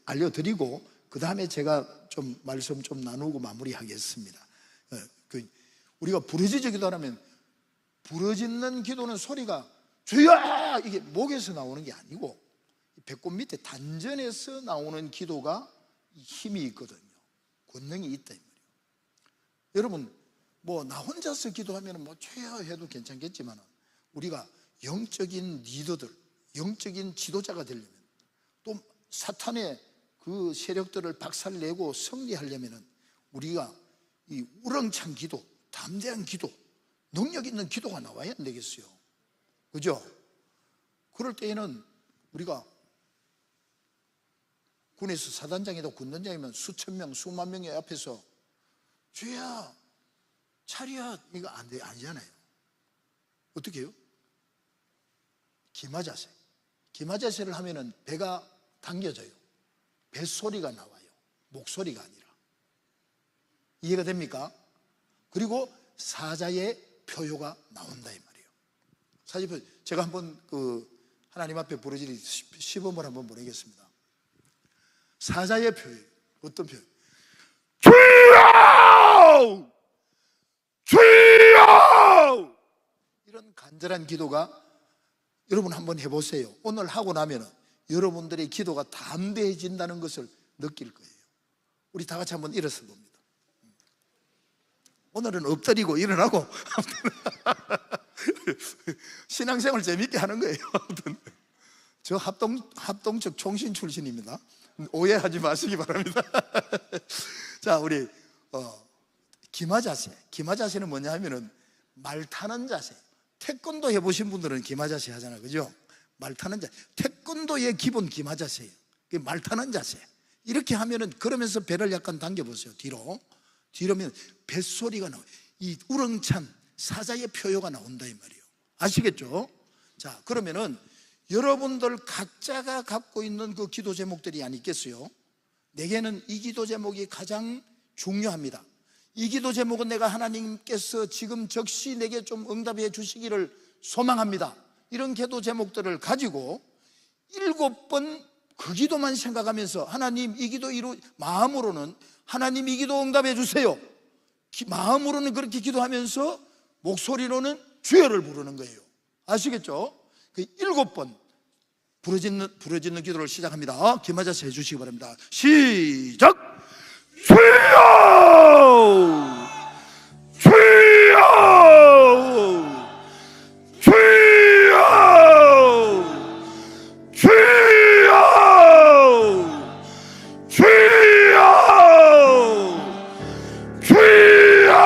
Speaker 1: 알려드리고 그 다음에 제가 좀 말씀 좀 나누고 마무리하겠습니다. 우리가 부르짖어 기도하면, 부르짖는 기도는 소리가 주여 이게 목에서 나오는 게 아니고 배꼽 밑에 단전에서 나오는 기도가 힘이 있거든요. 권능이 있다 이 말이에요. 여러분 뭐 나 혼자서 기도하면 뭐 죄야 해도 괜찮겠지만 우리가 영적인 리더들, 영적인 지도자가 되려면, 또 사탄의 그 세력들을 박살내고 승리하려면 우리가 이 우렁찬 기도, 담대한 기도, 능력 있는 기도가 나와야 안 되겠어요. 그죠? 그럴 때에는 우리가 군에서 사단장이다 군단장이면 수천 명, 수만 명의 앞에서 주야 차려 이거 안 돼, 아니잖아요. 어떻게 해요? 기마자세. 기마자세를 하면은 배가 당겨져요. 뱃소리가 나와요. 목소리가 아니라. 이해가 됩니까? 그리고 사자의 표효가 나온다 이 말이에요. 사자의 제가 한번 하나님 앞에 부르짖기 시범을 한번 보내겠습니다. 사자의 표현. 어떤 표현? 주여! 주여! 이런 간절한 기도가 여러분 한번 해보세요. 오늘 하고 나면 여러분들의 기도가 담대해진다는 것을 느낄 거예요. 우리 다 같이 한번 일어서 봅니다. 오늘은 엎드리고 일어나고 신앙생활 재밌게 하는 거예요. 저 합동측 총신 출신입니다. 오해하지 마시기 바랍니다. 자, 우리 기마자세. 기마자세는 뭐냐 하면은 말 타는 자세. 태권도 해보신 분들은 기마자세 하잖아요, 그죠? 말 타는 자세. 태권도의 기본 기마자세예요. 말 타는 자세. 이렇게 하면은, 그러면서 배를 약간 당겨보세요. 뒤로면 뱃소리가 나와요. 이 우렁찬 사자의 표효가 나온다 이 말이에요. 아시겠죠? 자, 그러면은 여러분들 각자가 갖고 있는 그 기도 제목들이 아니겠어요? 내게는 이 기도 제목이 가장 중요합니다. 이 기도 제목은 내가 하나님께서 지금 즉시 내게 좀 응답해 주시기를 소망합니다. 이런 기도 제목들을 가지고 7번 그 기도만 생각하면서, 하나님 이 기도 마음으로는 하나님 이 기도 응답해 주세요. 마음으로는 그렇게 기도하면서 목소리로는 주여를 부르는 거예요. 아시겠죠? 그 7번 부르짖는 기도를 시작합니다. 기마자세 해주시기 바랍니다. 시작! 주여! 주여! 주여! 주여! 주여! 주여!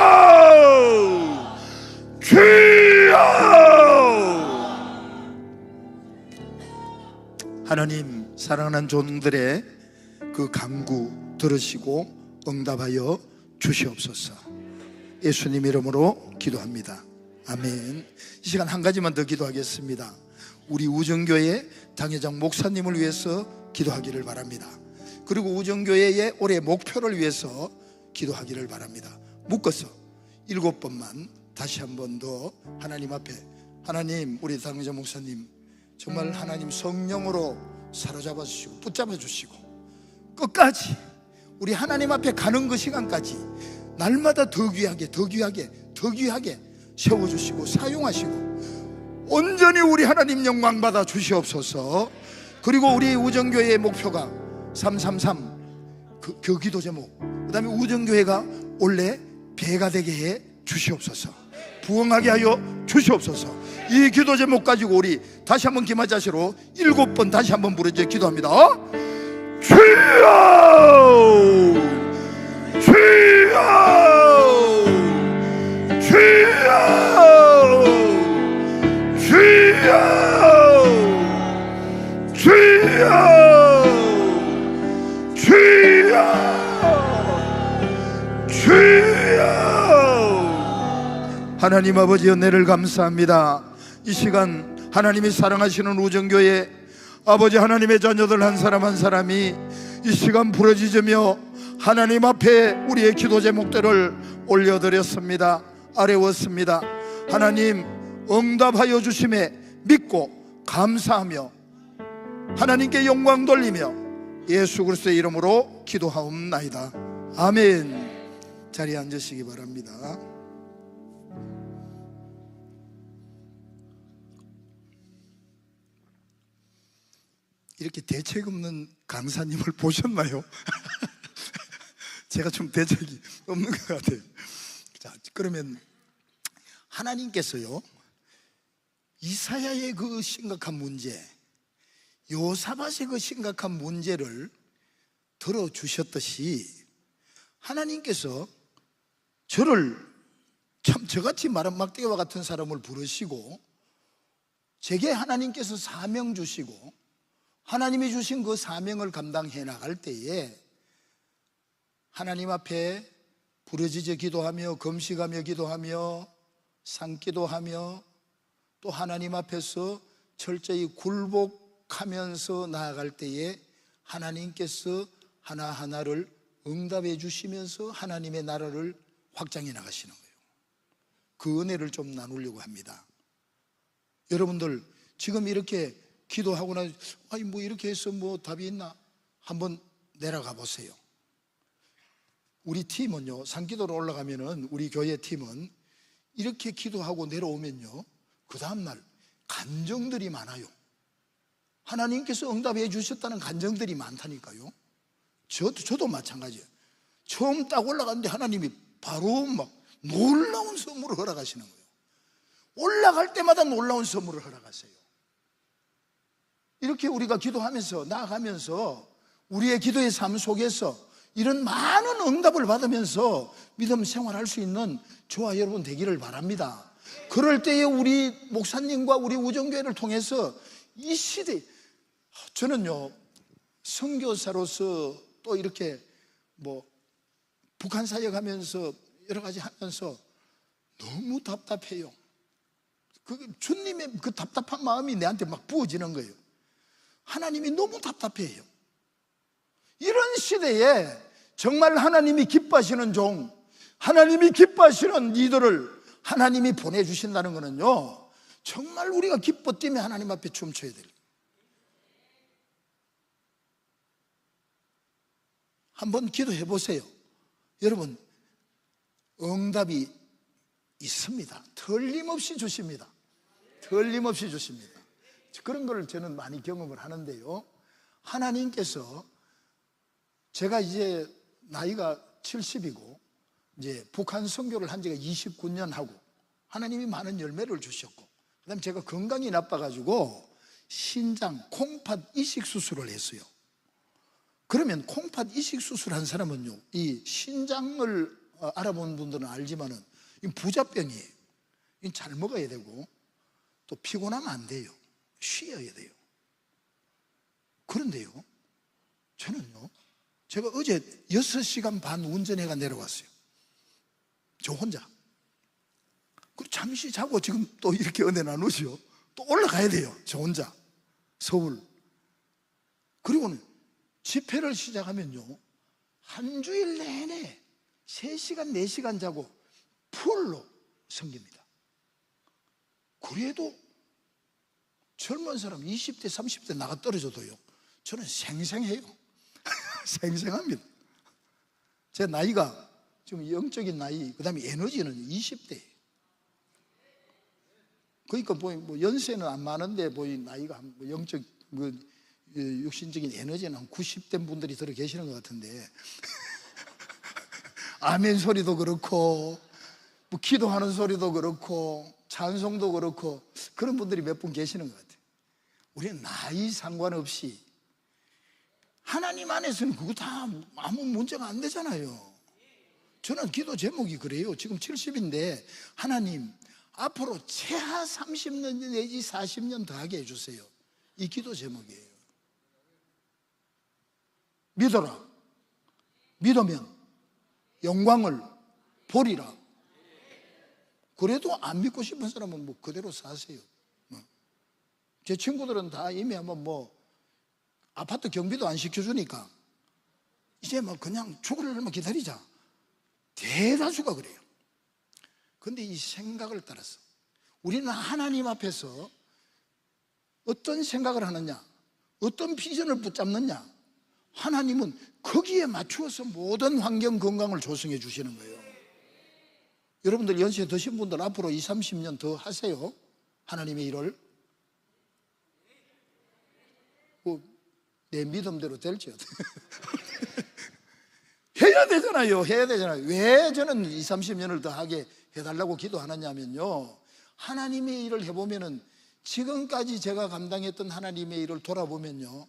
Speaker 1: 주여! 하나님, 사랑하는 종들의 그 간구 들으시고 응답하여 주시옵소서. 예수님 이름으로 기도합니다. 아멘. 이 시간 한 가지만 더 기도하겠습니다. 우리 우정교회 당회장 목사님을 위해서 기도하기를 바랍니다. 그리고 우정교회의 올해 목표를 위해서 기도하기를 바랍니다. 묶어서 7번만 다시 한 번 더 하나님 앞에, 하나님 우리 당회장 목사님 정말 하나님 성령으로 사로잡아 주시고 붙잡아 주시고 끝까지 우리 하나님 앞에 가는 그 시간까지 날마다 더 귀하게 세워주시고 사용하시고 온전히 우리 하나님 영광 받아 주시옵소서. 그리고 우리 우정교회의 목표가 333 그 기도 제목, 그 다음에 우정교회가 원래 배가 되게 해 주시옵소서. 부흥하게 하여 주시옵소서. 이 기도 제목 가지고 우리 다시 한번 기마자세로 7번 다시 한번 부르짖어 기도합니다. 주여! 주여! 주여! 주여! 주여! 주여! 주여! 하나님 아버지 은혜를 감사합니다. 이 시간 하나님이 사랑하시는 우정교회 아버지 하나님의 자녀들 한 사람 한 사람이 이 시간 부르짖으며 하나님 앞에 우리의 기도 제목들을 올려드렸습니다. 아뢰었습니다. 하나님 응답하여 주심에 믿고 감사하며 하나님께 영광 돌리며 예수 그리스도의 이름으로 기도하옵나이다. 아멘. 자리에 앉으시기 바랍니다. 이렇게 대책 없는 강사님을 보셨나요? 제가 좀 대책이 없는 것 같아요. 자, 그러면 하나님께서요, 이사야의 그 심각한 문제, 요사밧의 그 심각한 문제를 들어주셨듯이 하나님께서 저를 참 저같이 마른 막대기와 같은 사람을 부르시고 제게 하나님께서 사명 주시고 하나님이 주신 그 사명을 감당해 나갈 때에 하나님 앞에 부르짖어 기도하며 금식하며 기도하며 산기도하며 또 하나님 앞에서 철저히 굴복하면서 나아갈 때에 하나님께서 하나하나를 응답해 주시면서 하나님의 나라를 확장해 나가시는 거예요. 그 은혜를 좀 나누려고 합니다. 여러분들 지금 이렇게 기도하고 나서 아니 뭐 이렇게 해서 뭐 답이 있나? 한번 내려가 보세요. 우리 팀은요, 산기도로 올라가면은 우리 교회 팀은 이렇게 기도하고 내려오면요, 그 다음날 간정들이 많아요. 하나님께서 응답해 주셨다는 간정들이 많다니까요. 저도 마찬가지예요. 처음 딱 올라갔는데 하나님이 바로 막 놀라운 선물을 허락하시는 거예요. 올라갈 때마다 놀라운 선물을 허락하세요. 이렇게 우리가 기도하면서 나아가면서 우리의 기도의 삶 속에서 이런 많은 응답을 받으면서 믿음 생활할 수 있는 저와 여러분 되기를 바랍니다. 그럴 때에 우리 목사님과 우리 우정교회를 통해서 이 시대, 저는요 선교사로서 또 이렇게 북한 사역하면서 여러 가지 하면서 너무 답답해요. 주님의 그 답답한 마음이 내한테 막 부어지는 거예요. 하나님이 너무 답답해요. 이런 시대에 정말 하나님이 기뻐하시는 종, 하나님이 기뻐하시는 리더를 하나님이 보내주신다는 것은요, 정말 우리가 기뻐 뛰며 하나님 앞에 춤춰야 돼요. 한번 기도해 보세요. 여러분, 응답이 있습니다. 틀림없이 주십니다. 틀림없이 주십니다. 그런 걸 저는 많이 경험을 하는데요, 하나님께서, 제가 이제 나이가 70이고 이제 북한 선교를 한 지가 29년 하고 하나님이 많은 열매를 주셨고, 그 다음에 제가 건강이 나빠가지고 신장 콩팥 이식 수술을 했어요. 그러면 콩팥 이식 수술한 사람은요, 이 신장을 알아본 분들은 알지만은 이 부자병이에요. 이 잘 먹어야 되고 또 피곤하면 안 돼요. 쉬어야 돼요. 그런데요, 저는요, 제가 어제 6시간 반 운전해가 내려왔어요. 저 혼자. 그리고 잠시 자고 지금 또 이렇게 은혜 나누죠. 또 올라가야 돼요. 저 혼자. 서울. 그리고는 집회를 시작하면요, 한 주일 내내 3시간, 4시간 자고 풀로 섬깁니다. 그래도 젊은 사람 20대, 30대 나가 떨어져도요, 저는 생생해요. 생생합니다. 제 나이가 지금 영적인 나이, 그 다음에 에너지는 20대. 그러니까 뭐 연세는 안 많은데 나이가 영적, 육신적인 에너지는 한 90대 분들이 들어 계시는 것 같은데 아멘 소리도 그렇고 기도하는 소리도 그렇고 찬송도 그렇고 그런 분들이 몇 분 계시는 것 같아요. 우리는 나이 상관없이 하나님 안에서는 그거 다 아무 문제가 안 되잖아요. 저는 기도 제목이 그래요. 지금 70인데 하나님 앞으로 최하 30년 내지 40년 더 하게 해주세요. 이 기도 제목이에요. 믿어라. 믿으면 영광을 보리라. 그래도 안 믿고 싶은 사람은 그대로 사세요. 제 친구들은 다 이미 한번 아파트 경비도 안 시켜주니까 이제 그냥 죽을 날만 기다리자. 대다수가 그래요. 근데 이 생각을 따라서 우리는 하나님 앞에서 어떤 생각을 하느냐, 어떤 비전을 붙잡느냐, 하나님은 거기에 맞추어서 모든 환경 건강을 조성해 주시는 거예요. 여러분들 연세 드신 분들 앞으로 20, 30년 더 하세요. 하나님의 일을. 내 믿음대로 될지 해야 되잖아요. 해야 되잖아요. 왜 저는 20, 30년을 더 하게 해달라고 기도하느냐면요, 하나님의 일을 해보면은 지금까지 제가 감당했던 하나님의 일을 돌아보면요,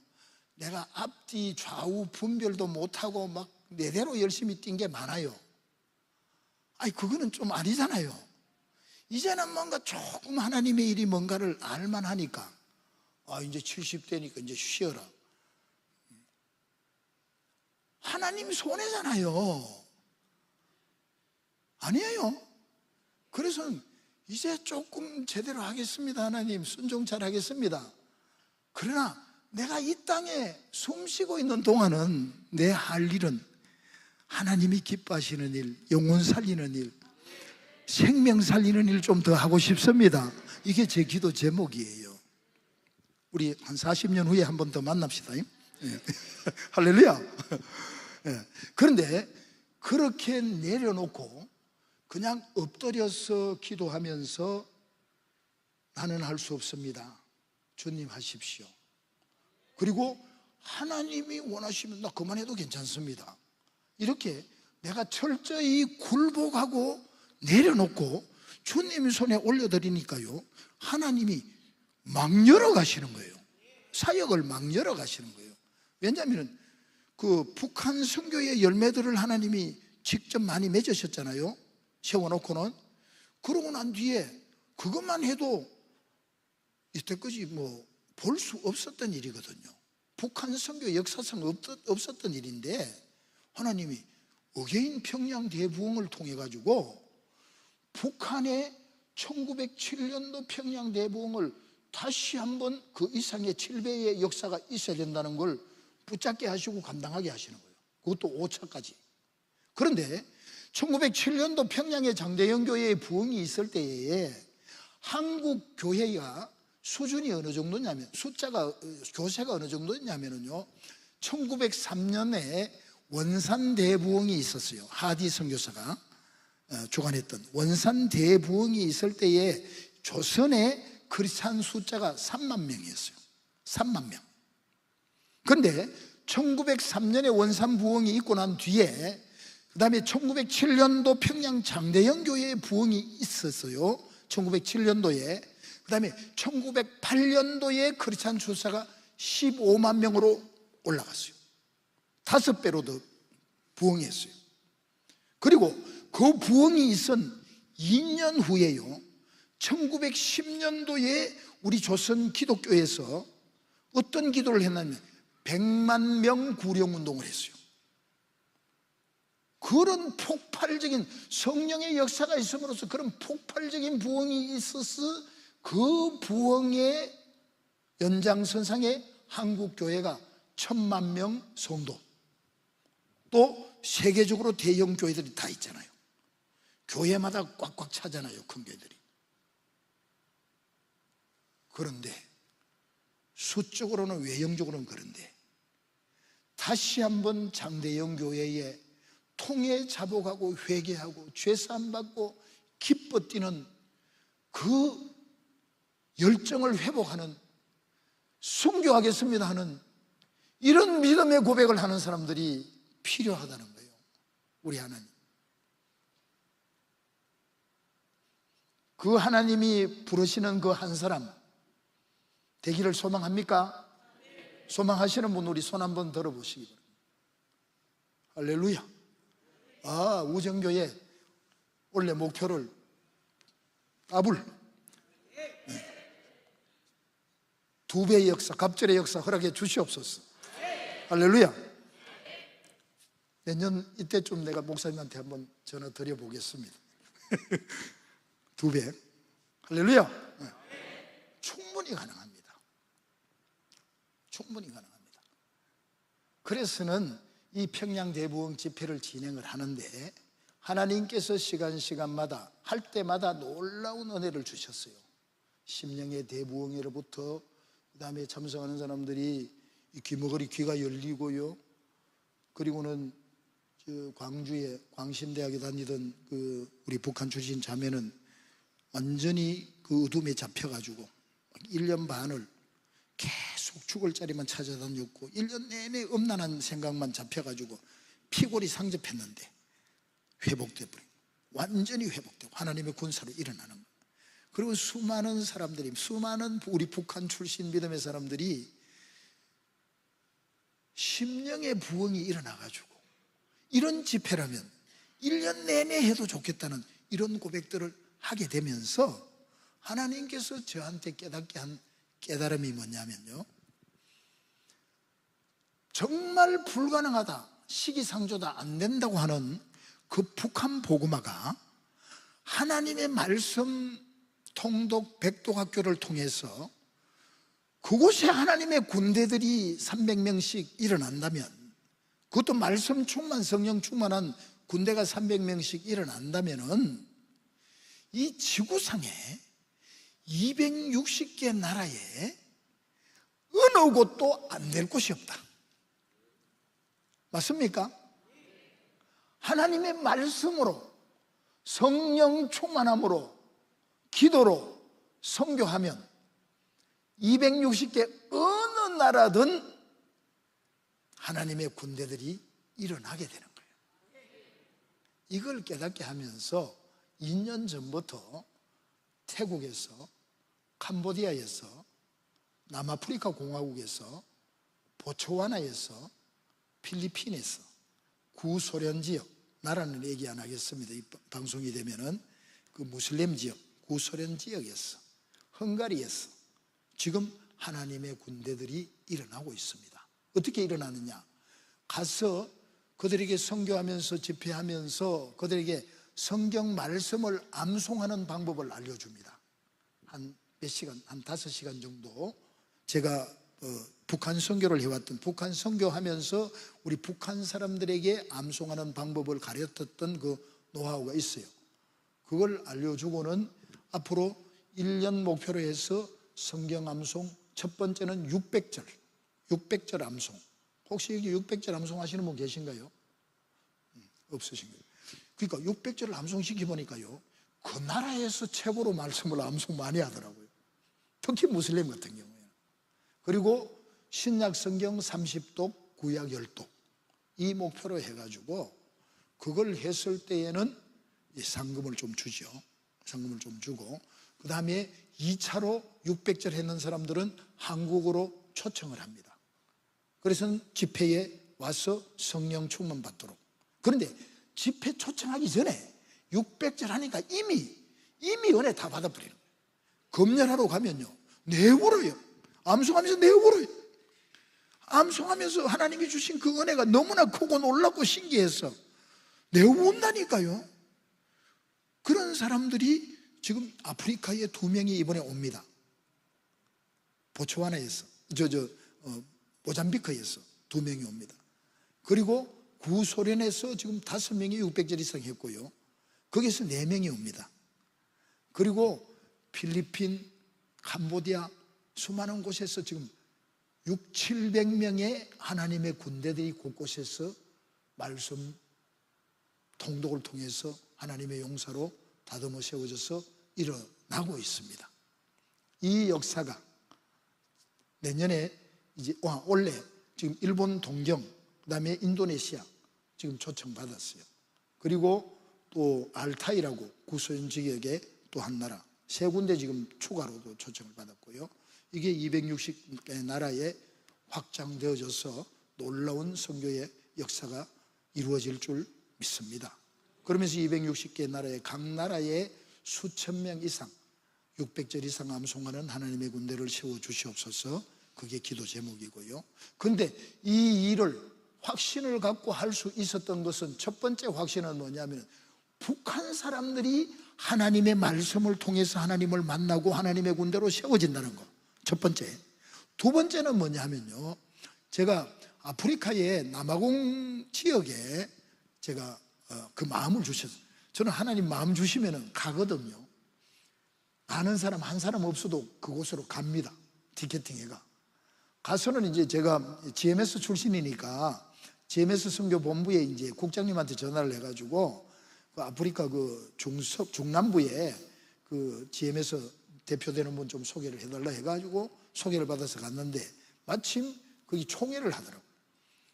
Speaker 1: 내가 앞뒤 좌우 분별도 못하고 막 내대로 열심히 뛴 게 많아요. 그거는 좀 아니잖아요. 이제는 뭔가 조금 하나님의 일이 뭔가를 알만하니까 이제 70대니까 이제 쉬어라. 하나님 손해잖아요. 아니에요. 그래서 이제 조금 제대로 하겠습니다. 하나님 순종 잘 하겠습니다. 그러나 내가 이 땅에 숨 쉬고 있는 동안은 내 할 일은 하나님이 기뻐하시는 일, 영혼 살리는 일, 생명 살리는 일 좀 더 하고 싶습니다. 이게 제 기도 제목이에요. 우리 한 40년 후에 한 번 더 만납시다. 예. 할렐루야. 예. 그런데 그렇게 내려놓고 그냥 엎드려서 기도하면서 나는 할 수 없습니다, 주님 하십시오. 그리고 하나님이 원하시면 나 그만해도 괜찮습니다, 이렇게 내가 철저히 굴복하고 내려놓고 주님 손에 올려드리니까요, 하나님이 막 열어가시는 거예요. 사역을 막 열어가시는 거예요. 왜냐하면 그 북한 선교의 열매들을 하나님이 직접 많이 맺으셨잖아요, 세워놓고는. 그러고 난 뒤에 그것만 해도 이때까지 볼 수 없었던 일이거든요. 북한 선교 역사상 없었던 일인데 하나님이 어게인 평양 대부흥을 통해 가지고 북한의 1907년도 평양 대부흥을 다시 한번 그 이상의 7배의 역사가 있어야 된다는 걸 붙잡게 하시고 감당하게 하시는 거예요. 그것도 5차까지. 그런데 1907년도 평양에 장대영 교회의 부흥이 있을 때에 한국 교회가 수준이 어느 정도냐면, 교세가 어느 정도였냐면요, 1903년에 원산 대부흥이 있었어요. 하디 선교사가 주관했던 원산 대부흥이 있을 때에 조선의 크리스찬 숫자가 3만 명이었어요. 3만 명. 그런데 1903년에 원산 부흥이 있고 난 뒤에 그 다음에 1907년도 평양 장대영 교회의 부흥이 있었어요. 1907년도에. 그 다음에 1908년도에 크리스찬 숫자가 15만 명으로 올라갔어요. 5배로 더 부흥했어요. 그리고 그 부흥이 있은 2년 후에요, 1910년도에 우리 조선 기독교에서 어떤 기도를 했냐면 100만 명 구령운동을 했어요. 그런 폭발적인 성령의 역사가 있음으로써 그런 폭발적인 부흥이 있어서 그 부흥의 연장선상에 한국교회가 1000만 명 성도, 또 세계적으로 대형 교회들이 다 있잖아요. 교회마다 꽉꽉 차잖아요, 큰 교회들이. 그런데 수적으로는, 외형적으로는 그런데 다시 한번 장대영 교회에 통해 자복하고 회개하고 죄사함 받고 기뻐 뛰는 그 열정을 회복하는, 순교하겠습니다 하는 이런 믿음의 고백을 하는 사람들이 필요하다는 거예요. 우리 하나님, 그 하나님이 부르시는 그 한 사람 되기를 소망합니까? 소망하시는 분 우리 손 한번 들어보시기 바랍니다. 할렐루야. 우정교회 원래 목표를 더블 2배의 역사, 갑절의 역사 허락해 주시옵소서. 할렐루야. 내년 이때쯤 내가 목사님한테 한번 전화 드려보겠습니다. 2배. 할렐루야. 충분히 가능합니다. 충분히 가능합니다. 그래서는 이 평양 대부흥 집회를 진행을 하는데 하나님께서 시간마다 할 때마다 놀라운 은혜를 주셨어요. 심령의 대부흥회로부터 그 다음에 참석하는 사람들이 귀머거리 귀가 열리고요. 그리고는 광주에 광신대학에 다니던 그 우리 북한 출신 자매는 완전히 그 어둠에 잡혀가지고 1년 반을 계속 죽을 자리만 찾아다녔고 1년 내내 음란한 생각만 잡혀가지고 피골이 상접했는데 회복돼버린, 완전히 회복되고 하나님의 군사로 일어나는 거예요. 그리고 수많은 사람들이, 수많은 우리 북한 출신 믿음의 사람들이 심령의 부흥이 일어나가지고 이런 집회라면 1년 내내 해도 좋겠다는 이런 고백들을 하게 되면서 하나님께서 저한테 깨닫게 한 깨달음이 뭐냐면요, 정말 불가능하다, 시기상조다, 안 된다고 하는 그 북한 복음화가 하나님의 말씀 통독 백독학교를 통해서 그곳에 하나님의 군대들이 300명씩 일어난다면, 그것도 말씀 충만, 성령 충만한 군대가 300명씩 일어난다면은 이 지구상에 260개 나라에 어느 곳도 안 될 곳이 없다. 맞습니까? 하나님의 말씀으로, 성령 충만함으로, 기도로 선교하면 260개 어느 나라든 하나님의 군대들이 일어나게 되는 거예요. 이걸 깨닫게 하면서 2년 전부터 태국에서, 캄보디아에서, 남아프리카 공화국에서, 보츠와나에서, 필리핀에서, 구소련 지역, 나라는 얘기 안 하겠습니다. 이 방송이 되면은 그 무슬림 지역, 구소련 지역에서, 헝가리에서 지금 하나님의 군대들이 일어나고 있습니다. 어떻게 일어나느냐? 가서 그들에게 선교하면서 집회하면서 그들에게 성경 말씀을 암송하는 방법을 알려줍니다. 한 몇 시간, 한 5시간 정도 제가 북한 선교를 해왔던, 북한 선교하면서 우리 북한 사람들에게 암송하는 방법을 가르쳤던 그 노하우가 있어요. 그걸 알려주고는 앞으로 1년 목표로 해서 성경 암송, 첫 번째는 600절 암송. 혹시 여기 600절 암송 하시는 분 계신가요? 없으신가요? 그러니까 600절을 암송시켜 보니까요, 그 나라에서 최고로 말씀을 암송 많이 하더라고요. 특히 무슬림 같은 경우에는. 그리고 신약 성경 30독, 구약 10독 이 목표로 해가지고 그걸 했을 때에는 상금을 좀 주죠. 상금을 좀 주고, 그 다음에 2차로 600절 했는 사람들은 한국으로 초청을 합니다. 그래서 집회에 와서 성령 충만 받도록. 그런데 집회 초청하기 전에 600절 하니까 이미 은혜 다 받아버리는 거예요. 검열하러 가면요, 내울어요. 암송하면서 내울어요. 암송하면서 하나님이 주신 그 은혜가 너무나 크고 놀랍고 신기해서 내운다니까요. 그런 사람들이 지금 아프리카에 2명이 이번에 옵니다. 보츠와나에서, 모잠비크에서 2명이 옵니다. 그리고 구소련에서 지금 5명이 600절 이상 했고요. 거기서 4명이 옵니다. 그리고 필리핀, 캄보디아 수많은 곳에서 지금 600~700명의 하나님의 군대들이 곳곳에서 말씀 통독을 통해서 하나님의 용사로 다듬어 세워져서 일어나고 있습니다. 이 역사가 내년에 올해 지금 일본 동경, 그 다음에 인도네시아 지금 초청받았어요. 그리고 또 알타이라고 구소련 지역의 또 한 나라, 3군데 지금 추가로도 초청을 받았고요. 이게 260개 나라에 확장되어져서 놀라운 선교의 역사가 이루어질 줄 믿습니다. 그러면서 260개 나라의 각 나라에 수천 명 이상, 600절 이상 암송하는 하나님의 군대를 세워주시옵소서. 그게 기도 제목이고요. 그런데 이 일을 확신을 갖고 할 수 있었던 것은, 첫 번째 확신은 뭐냐면 북한 사람들이 하나님의 말씀을 통해서 하나님을 만나고 하나님의 군대로 세워진다는 거, 첫 번째. 두 번째는 뭐냐면요, 제가 아프리카의 남아공 지역에 제가 그 마음을 주셨어요. 저는 하나님 마음 주시면 가거든요. 아는 사람 한 사람 없어도 그곳으로 갑니다. 티켓팅해가. 가서는 이제 제가 GMS 출신이니까 GMS 선교본부에 이제 국장님한테 전화를 해가지고 그 아프리카 그 중남부에 그 GMS 대표되는 분 좀 소개를 해달라 해가지고 소개를 받아서 갔는데 마침 거기 총회를 하더라고요.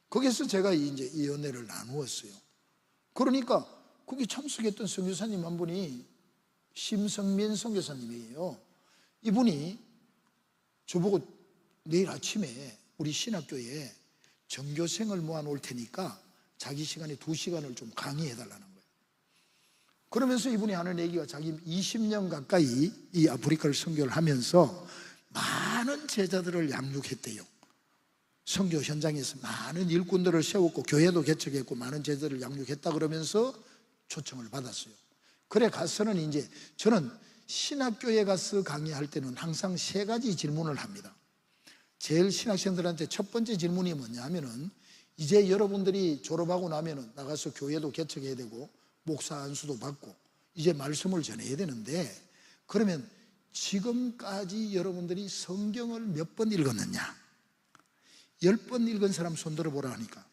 Speaker 1: 거기서 제가 이제 이 은혜를 나누었어요. 그러니까 거기 참석했던 선교사님 한 분이 심성민 선교사님이에요. 이분이 저보고 내일 아침에 우리 신학교에 전교생을 모아놓을 테니까 자기 시간에 2시간을 좀 강의해달라는 거예요. 그러면서 이분이 하는 얘기가 자기 20년 가까이 이 아프리카를 선교를 하면서 많은 제자들을 양육했대요. 선교 현장에서 많은 일꾼들을 세웠고 교회도 개척했고 많은 제자들을 양육했다 그러면서 초청을 받았어요. 그래 가서는 이제 저는 신학교에 가서 강의할 때는 항상 3가지 질문을 합니다. 제일 신학생들한테 첫 번째 질문이 뭐냐 하면은, 이제 여러분들이 졸업하고 나면은 나가서 교회도 개척해야 되고 목사 안수도 받고 이제 말씀을 전해야 되는데, 그러면 지금까지 여러분들이 성경을 몇 번 읽었느냐? 10번 읽은 사람 손 들어보라 하니까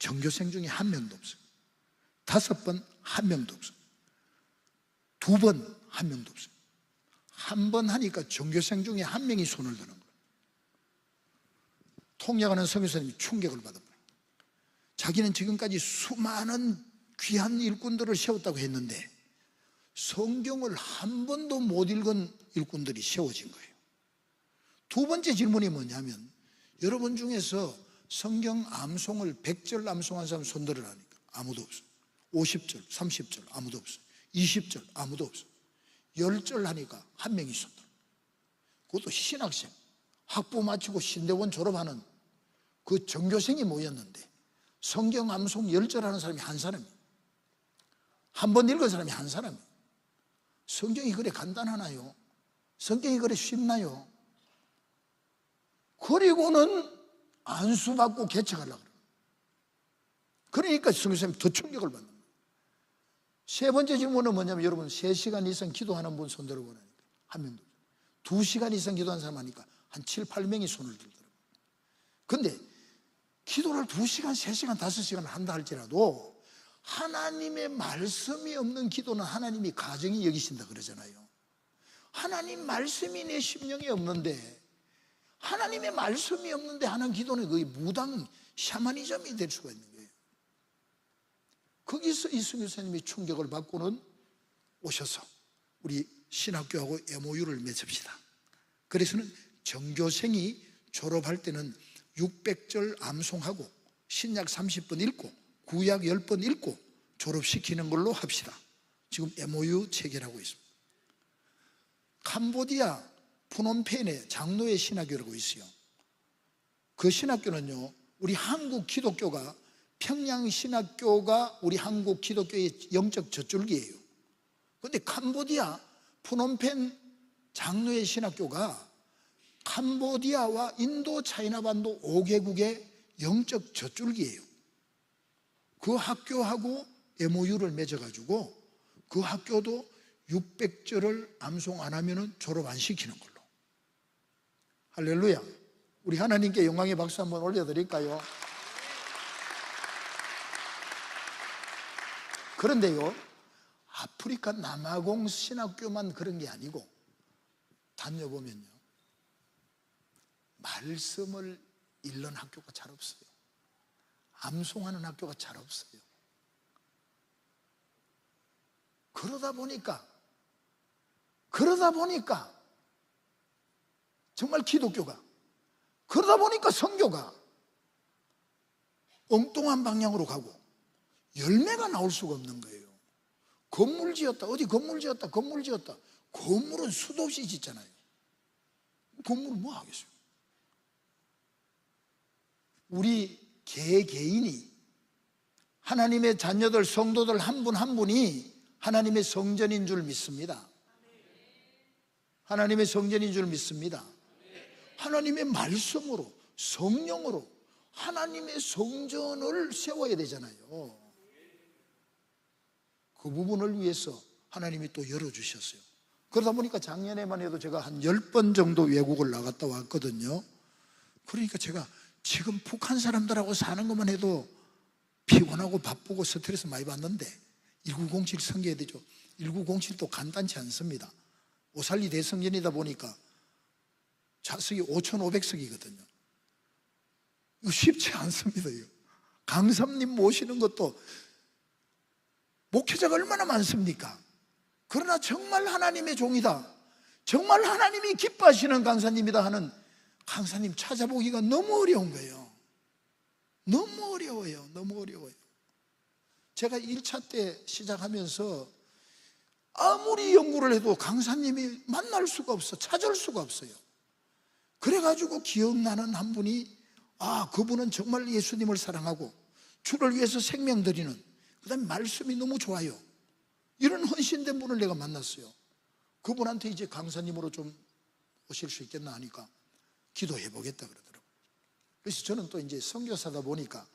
Speaker 1: 전교생 중에 한 명도 없어요. 5번 한 명도 없어요. 2번 한 명도 없어요. 한 번 하니까 전교생 중에 한 명이 손을 드는 거예요. 통역하는 선교사님이 충격을 받아버려요. 자기는 지금까지 수많은 귀한 일꾼들을 세웠다고 했는데 성경을 한 번도 못 읽은 일꾼들이 세워진 거예요. 2번째 질문이 뭐냐면, 여러분 중에서 성경 암송을 100절 암송한 사람 손들으라니까 아무도 없어요. 50절, 30절 아무도 없어요. 20절 아무도 없어요. 10절 하니까 한 명이 손들어. 그것도 신학생, 학부 마치고 신대원 졸업하는 그 전교생이 모였는데 성경 암송 10절 하는 사람이 한 사람이에요. 한 번 읽은 사람이 한 사람이에요. 성경이 그래 간단하나요? 성경이 그래 쉽나요? 그리고는 안수받고 개척하려고 그래요. 그러니까 성교사님이 더 충격을 받는 거예요. 세 번째 질문은 뭐냐면, 여러분 3시간 이상 기도하는 분 손 들어보라니까 한 명도 없어요. 2시간 이상 기도하는 사람 하니까 한 7, 8명이 손을 들더라고요. 근데 기도를 2시간, 3시간, 5시간 한다 할지라도 하나님의 말씀이 없는 기도는 하나님이 가정이 여기신다 그러잖아요. 하나님 말씀이 내 심령에 없는데, 하나님의 말씀이 없는데 하는 기도는 거의 무당 샤머니즘이 될 수가 있는 거예요. 거기서 이승규 선생님이 충격을 받고는 오셔서 우리 신학교하고 MOU를 맺읍시다. 그래서는 전교생이 졸업할 때는 600절 암송하고 신약 30번 읽고 구약 10번 읽고 졸업시키는 걸로 합시다. 지금 MOU 체결하고 있습니다. 캄보디아 푸놈펜에 장로의 신학교라고 있어요. 그 신학교는요, 우리 한국 기독교가, 평양 신학교가 우리 한국 기독교의 영적 젖줄기예요. 그런데 캄보디아 푸놈펜 장로의 신학교가 캄보디아와 인도 차이나반도 5개국의 영적 젖줄기예요. 그 학교하고 MOU를 맺어가지고 그 학교도 600절을 암송 안 하면 졸업 안 시키는 걸로. 할렐루야. 우리 하나님께 영광의 박수 한번 올려드릴까요? 그런데요, 아프리카 남아공 신학교만 그런 게 아니고 다녀보면요, 말씀을 읽는 학교가 잘 없어요. 암송하는 학교가 잘 없어요. 그러다 보니까 정말 기독교가, 그러다 보니까 선교가 엉뚱한 방향으로 가고 열매가 나올 수가 없는 거예요. 건물 지었다, 어디 건물 지었다, 건물 지었다. 건물은 수도 없이 짓잖아요. 건물을 뭐 하겠어요? 우리 개개인이, 하나님의 자녀들, 성도들 한 분 한 분이 하나님의 성전인 줄 믿습니다. 하나님의 성전인 줄 믿습니다. 하나님의 말씀으로, 성령으로 하나님의 성전을 세워야 되잖아요. 그 부분을 위해서 하나님이 또 열어주셨어요. 그러다 보니까 작년에만 해도 제가 한 10번 정도 외국을 나갔다 왔거든요. 그러니까 제가 지금 북한 사람들하고 사는 것만 해도 피곤하고 바쁘고 스트레스 많이 받는데 1907 섬겨야 되죠. 1907도 간단치 않습니다. 오살리 대성전이다 보니까 좌석이 5,500석이거든요. 이거 쉽지 않습니다. 이거. 강사님 모시는 것도 목회자가 얼마나 많습니까? 그러나 정말 하나님의 종이다, 정말 하나님이 기뻐하시는 강사님이다 하는 강사님 찾아보기가 너무 어려운 거예요. 너무 어려워요. 너무 어려워요. 제가 1차 때 시작하면서 아무리 연구를 해도 강사님이 만날 수가 없어, 찾을 수가 없어요. 그래가지고 기억나는 한 분이, 그분은 정말 예수님을 사랑하고 주를 위해서 생명 드리는, 그 다음에 말씀이 너무 좋아요, 이런 헌신된 분을 내가 만났어요. 그분한테 이제 강사님으로 좀 오실 수 있겠나 하니까 기도해 보겠다 그러더라고요. 그래서 저는 또 이제 선교사다 보니까,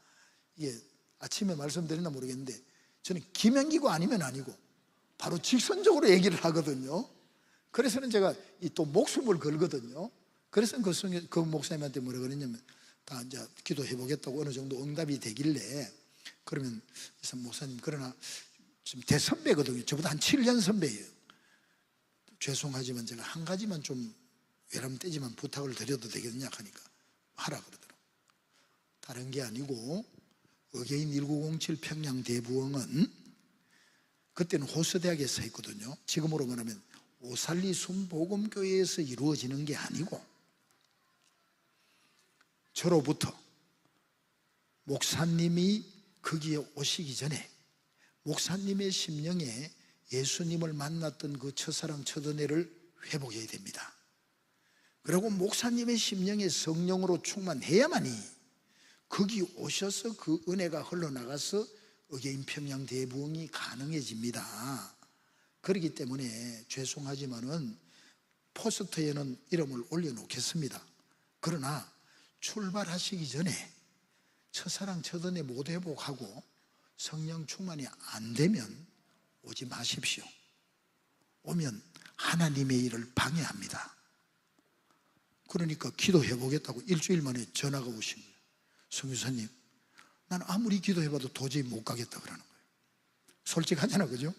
Speaker 1: 이게 아침에 말씀드렸나 모르겠는데 저는 김연기고 아니면 아니고 바로 직선적으로 얘기를 하거든요. 그래서는 제가 또 목숨을 걸거든요. 그래서 그 목사님한테 뭐라 그랬냐면, 다 이제 기도해 보겠다고 어느 정도 응답이 되길래 그러면 목사님, 그러나 지금 대선배거든요. 저보다 한 7년 선배예요. 죄송하지만 제가 한 가지만 좀 외람 떼지만 부탁을 드려도 되겠냐 하니까 하라 그러더라고요. 다른 게 아니고 의계인 1907 평양 대부흥은 그때는 호서대학에서 했거든요. 지금으로 말하면 오살리 순복음교회에서 이루어지는 게 아니고 저로부터 목사님이 거기에 오시기 전에 목사님의 심령에 예수님을 만났던 그 첫사랑 첫은혜를 회복해야 됩니다. 그리고 목사님의 심령에 성령으로 충만해야만이 거기 오셔서 그 은혜가 흘러나가서 의계인 평양 대부흥이 가능해집니다. 그렇기 때문에 죄송하지만은 포스터에는 이름을 올려놓겠습니다. 그러나 출발하시기 전에 첫사랑 첫은혜 못 회복하고 성령 충만이 안 되면 오지 마십시오. 오면 하나님의 일을 방해합니다. 그러니까 기도해 보겠다고 일주일 만에 전화가 오신 거예요. 성교사님, 난 아무리 기도해봐도 도저히 못 가겠다 그러는 거예요. 솔직하잖아, 그죠?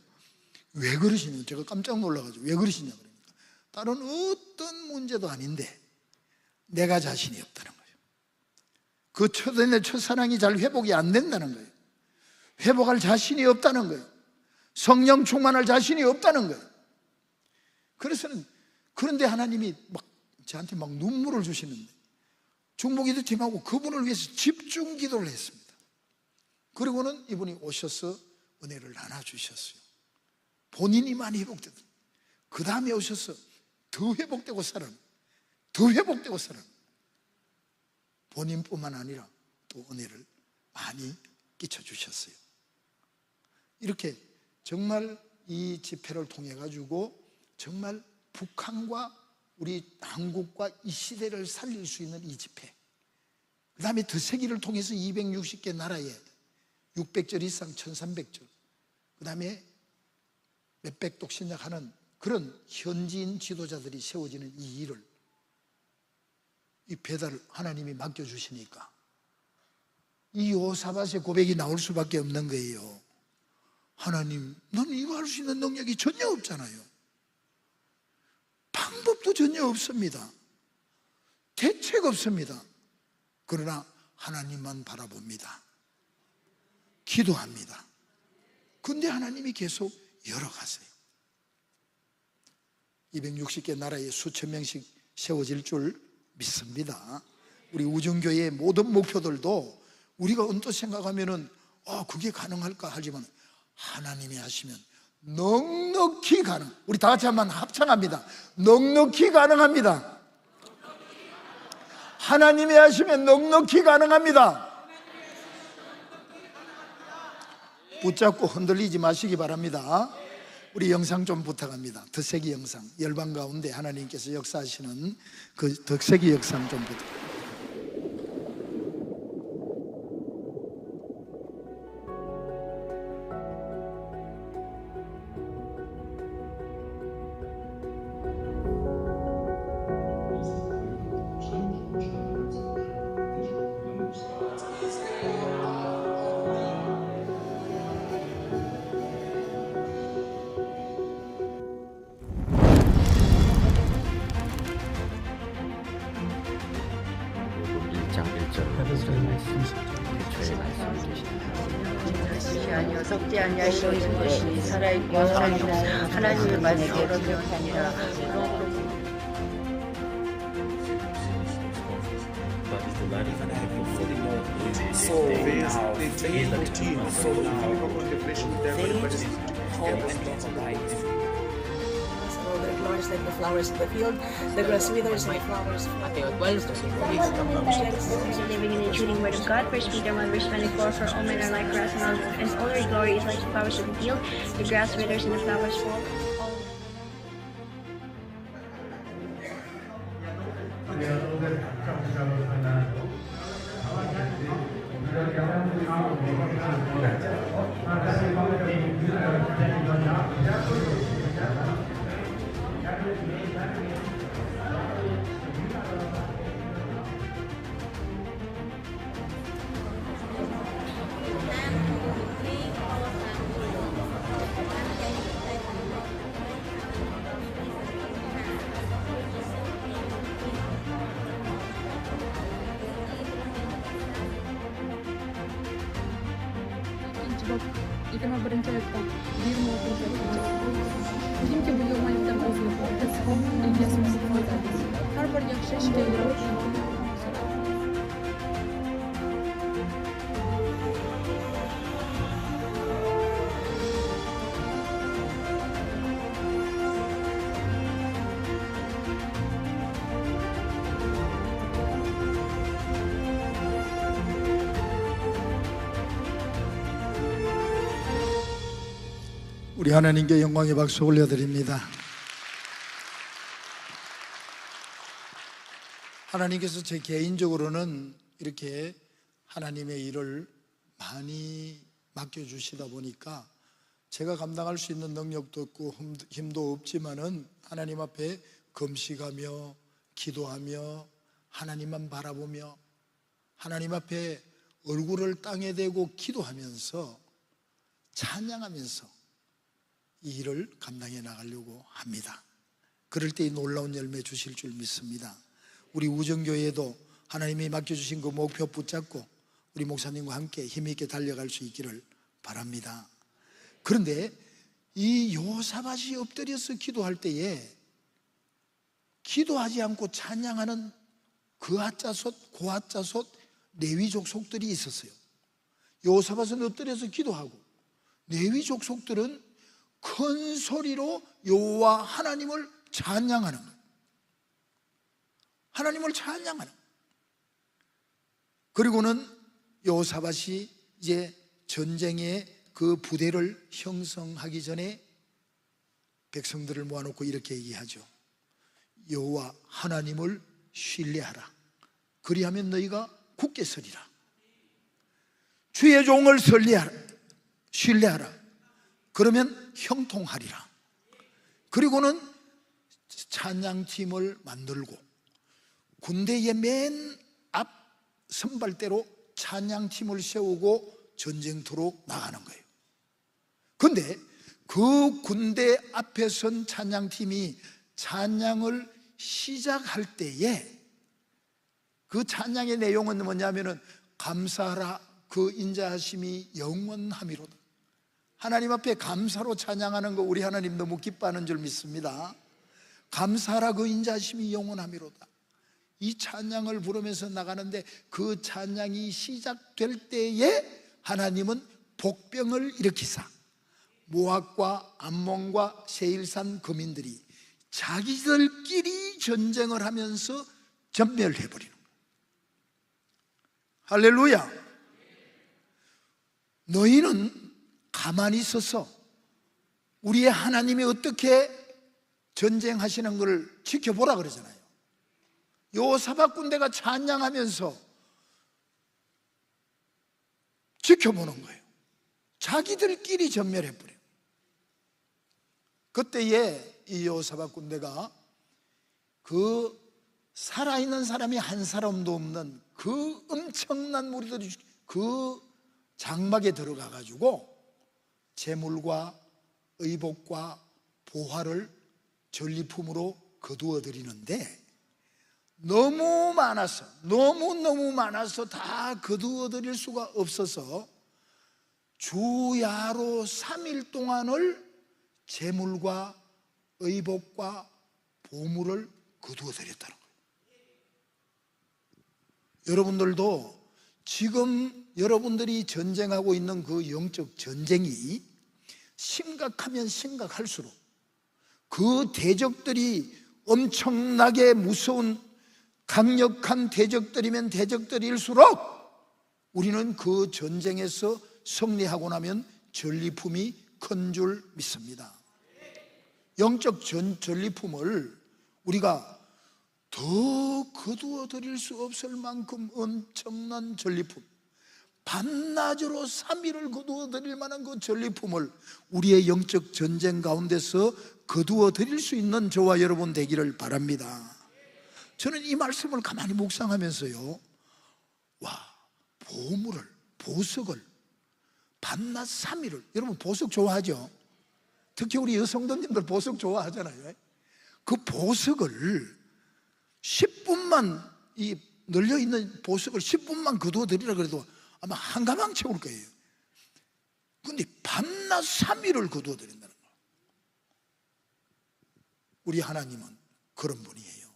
Speaker 1: 왜 그러시냐고 제가 깜짝 놀라가지고 왜 그러시냐 그러니까 다른 어떤 문제도 아닌데 내가 자신이 없다는 거예요. 그 첫은혜 첫사랑이 잘 회복이 안 된다는 거예요. 회복할 자신이 없다는 거예요. 성령 충만할 자신이 없다는 거예요. 그런데 하나님이 저한테 눈물을 주시는데 중보기도 팀하고 그분을 위해서 집중 기도를 했습니다. 그리고는 이분이 오셔서 은혜를 나눠주셨어요. 본인이 많이 회복되더니 그 다음에 오셔서 더 회복되고 살아는, 더 회복되고 살아는, 본인뿐만 아니라 또 은혜를 많이 끼쳐주셨어요. 이렇게 정말 이 집회를 통해 가지고 정말 북한과 우리 한국과 이 시대를 살릴 수 있는 이 집회, 그 다음에 더세기를 통해서 260개 나라에 600절 이상 1300절, 그 다음에 몇백 독 신약하는 그런 현지인 지도자들이 세워지는 이 일을, 이 배달을 하나님이 맡겨주시니까 이 요사밧의 고백이 나올 수밖에 없는 거예요. 하나님, 난 이거 할 수 있는 능력이 전혀 없잖아요. 방법도 전혀 없습니다. 대책 없습니다. 그러나 하나님만 바라봅니다. 기도합니다. 근데 하나님이 계속 열어가세요. 260개 나라에 수천 명씩 세워질 줄 믿습니다. 우리 우정교회의 모든 목표들도 우리가 언뜻 생각하면은 그게 가능할까 하지만 하나님이 하시면 넉넉히 가능. 우리 다 같이 한번 합창합니다. 넉넉히 가능합니다. 하나님이 하시면 넉넉히 가능합니다. 붙잡고 흔들리지 마시기 바랍니다. 우리 영상 좀 부탁합니다. 더세기 영상, 열방 가운데 하나님께서 역사하시는 그 더세기 영상 좀 부탁합니다.
Speaker 3: 아니요 썩지 아니하시고 있는 것이 살아있고 살아있는 하나님의 말씀으로 기억하니라.
Speaker 4: Like the flowers of the field, the grass withers and the flowers
Speaker 5: living in the true word of God. 1 Peter 1 verse 24. For all men are like grass, and all their glory is like the flowers of the field. The grass withers and the flowers fall.
Speaker 6: jika mau bercerita di rumah bercerita bizim ki bu yoldan özür dilerim İlyas'ın koydadı her bir yaxşı işler
Speaker 1: 우리 하나님께 영광의 박수 올려드립니다. 하나님께서 제 개인적으로는 이렇게 하나님의 일을 많이 맡겨주시다 보니까 제가 감당할 수 있는 능력도 없고 힘도 없지만은 하나님 앞에 금식하며 기도하며 하나님만 바라보며 하나님 앞에 얼굴을 땅에 대고 기도하면서 찬양하면서 이 일을 감당해 나가려고 합니다. 그럴 때 이 놀라운 열매 주실 줄 믿습니다. 우리 우정교회에도 하나님이 맡겨주신 그 목표 붙잡고 우리 목사님과 함께 힘있게 달려갈 수 있기를 바랍니다. 그런데 이 요사밭이 엎드려서 기도할 때에 기도하지 않고 찬양하는 그하자솥, 고하자솥, 레위 족속들이 있었어요. 요사밭은 엎드려서 기도하고 레위 족속들은 큰 소리로 여호와 하나님을 찬양하는 거예요. 하나님을 찬양하는 거예요. 그리고는 여호사밧이 이제 전쟁의 그 부대를 형성하기 전에 백성들을 모아놓고 이렇게 얘기하죠. 여호와 하나님을 신뢰하라. 그리하면 너희가 굳게 서리라. 주의 종을 신뢰하라. 그러면 형통하리라. 그리고는 찬양팀을 만들고 군대의 맨 앞 선발대로 찬양팀을 세우고 전쟁터로 나가는 거예요. 그런데 그 군대 앞에 선 찬양팀이 찬양을 시작할 때에 그 찬양의 내용은 뭐냐면은 감사하라 그 인자하심이 영원함이로다. 하나님 앞에 감사로 찬양하는 거 우리 하나님 너무 기뻐하는 줄 믿습니다. 감사하라 그 인자하심이 영원함이로다. 이 찬양을 부르면서 나가는데 그 찬양이 시작될 때에 하나님은 복병을 일으키사 모압과 암몬과 세일산 거민들이 자기들끼리 전쟁을 하면서 전멸해버리는 거예요. 할렐루야. 너희는 가만히 있어서 우리의 하나님이 어떻게 전쟁하시는 것을 지켜보라 그러잖아요. 여호사밧 군대가 찬양하면서 지켜보는 거예요. 자기들끼리 전멸해버려요. 그때에 이 여호사밧 군대가 그 살아있는 사람이 한 사람도 없는 그 엄청난 무리들이 그 장막에 들어가 가지고 제물과 의복과 보화를 전리품으로 거두어 드리는데 너무 많아서 다 거두어 드릴 수가 없어서 주야로 3일 동안을 제물과 의복과 보물을 거두어 드렸다는 거예요. 여러분들도 지금 여러분들이 전쟁하고 있는 그 영적 전쟁이 심각하면 심각할수록 그 대적들이 엄청나게 무서운 강력한 대적들이면 대적들일수록 우리는 그 전쟁에서 승리하고 나면 전리품이 큰 줄 믿습니다. 영적 전리품을 우리가 더 거두어 드릴 수 없을 만큼 엄청난 전리품, 밤낮으로 3일을 거두어 드릴 만한 그 전리품을 우리의 영적 전쟁 가운데서 거두어 드릴 수 있는 저와 여러분 되기를 바랍니다. 저는 이 말씀을 가만히 묵상하면서요, 와, 보석을 밤낮 3일을, 여러분 보석 좋아하죠? 특히 우리 여성도님들 보석 좋아하잖아요. 그 보석을 10분만, 이 널려있는 보석을 10분만 거두어 드리라 그래도 아마 한 가방 채울 거예요. 근데 밤낮 3일을 거두어 드린다는 거예요. 우리 하나님은 그런 분이에요.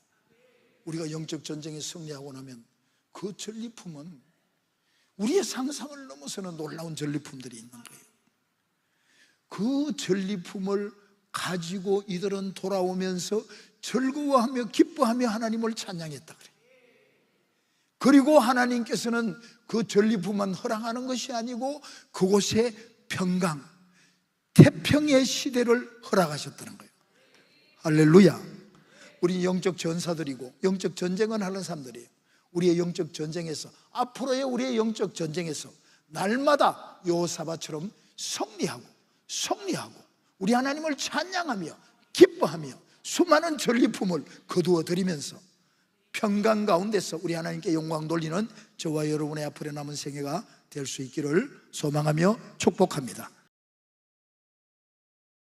Speaker 1: 우리가 영적 전쟁에 승리하고 나면 그 전리품은 우리의 상상을 넘어서는 놀라운 전리품들이 있는 거예요. 그 전리품을 가지고 이들은 돌아오면서 즐거워하며 기뻐하며 하나님을 찬양했다 그래요. 그리고 하나님께서는 그 전리품만 허락하는 것이 아니고 그곳에 평강, 태평의 시대를 허락하셨다는 거예요. 할렐루야. 우리 영적 전사들이고 영적 전쟁을 하는 사람들이에요. 우리의 영적 전쟁에서, 앞으로의 우리의 영적 전쟁에서 날마다 여호사밧처럼 승리하고 우리 하나님을 찬양하며 기뻐하며 수많은 전리품을 거두어 드리면서 평강 가운데서 우리 하나님께 영광 돌리는 저와 여러분의 앞으로 남은 생애가 될 수 있기를 소망하며 축복합니다.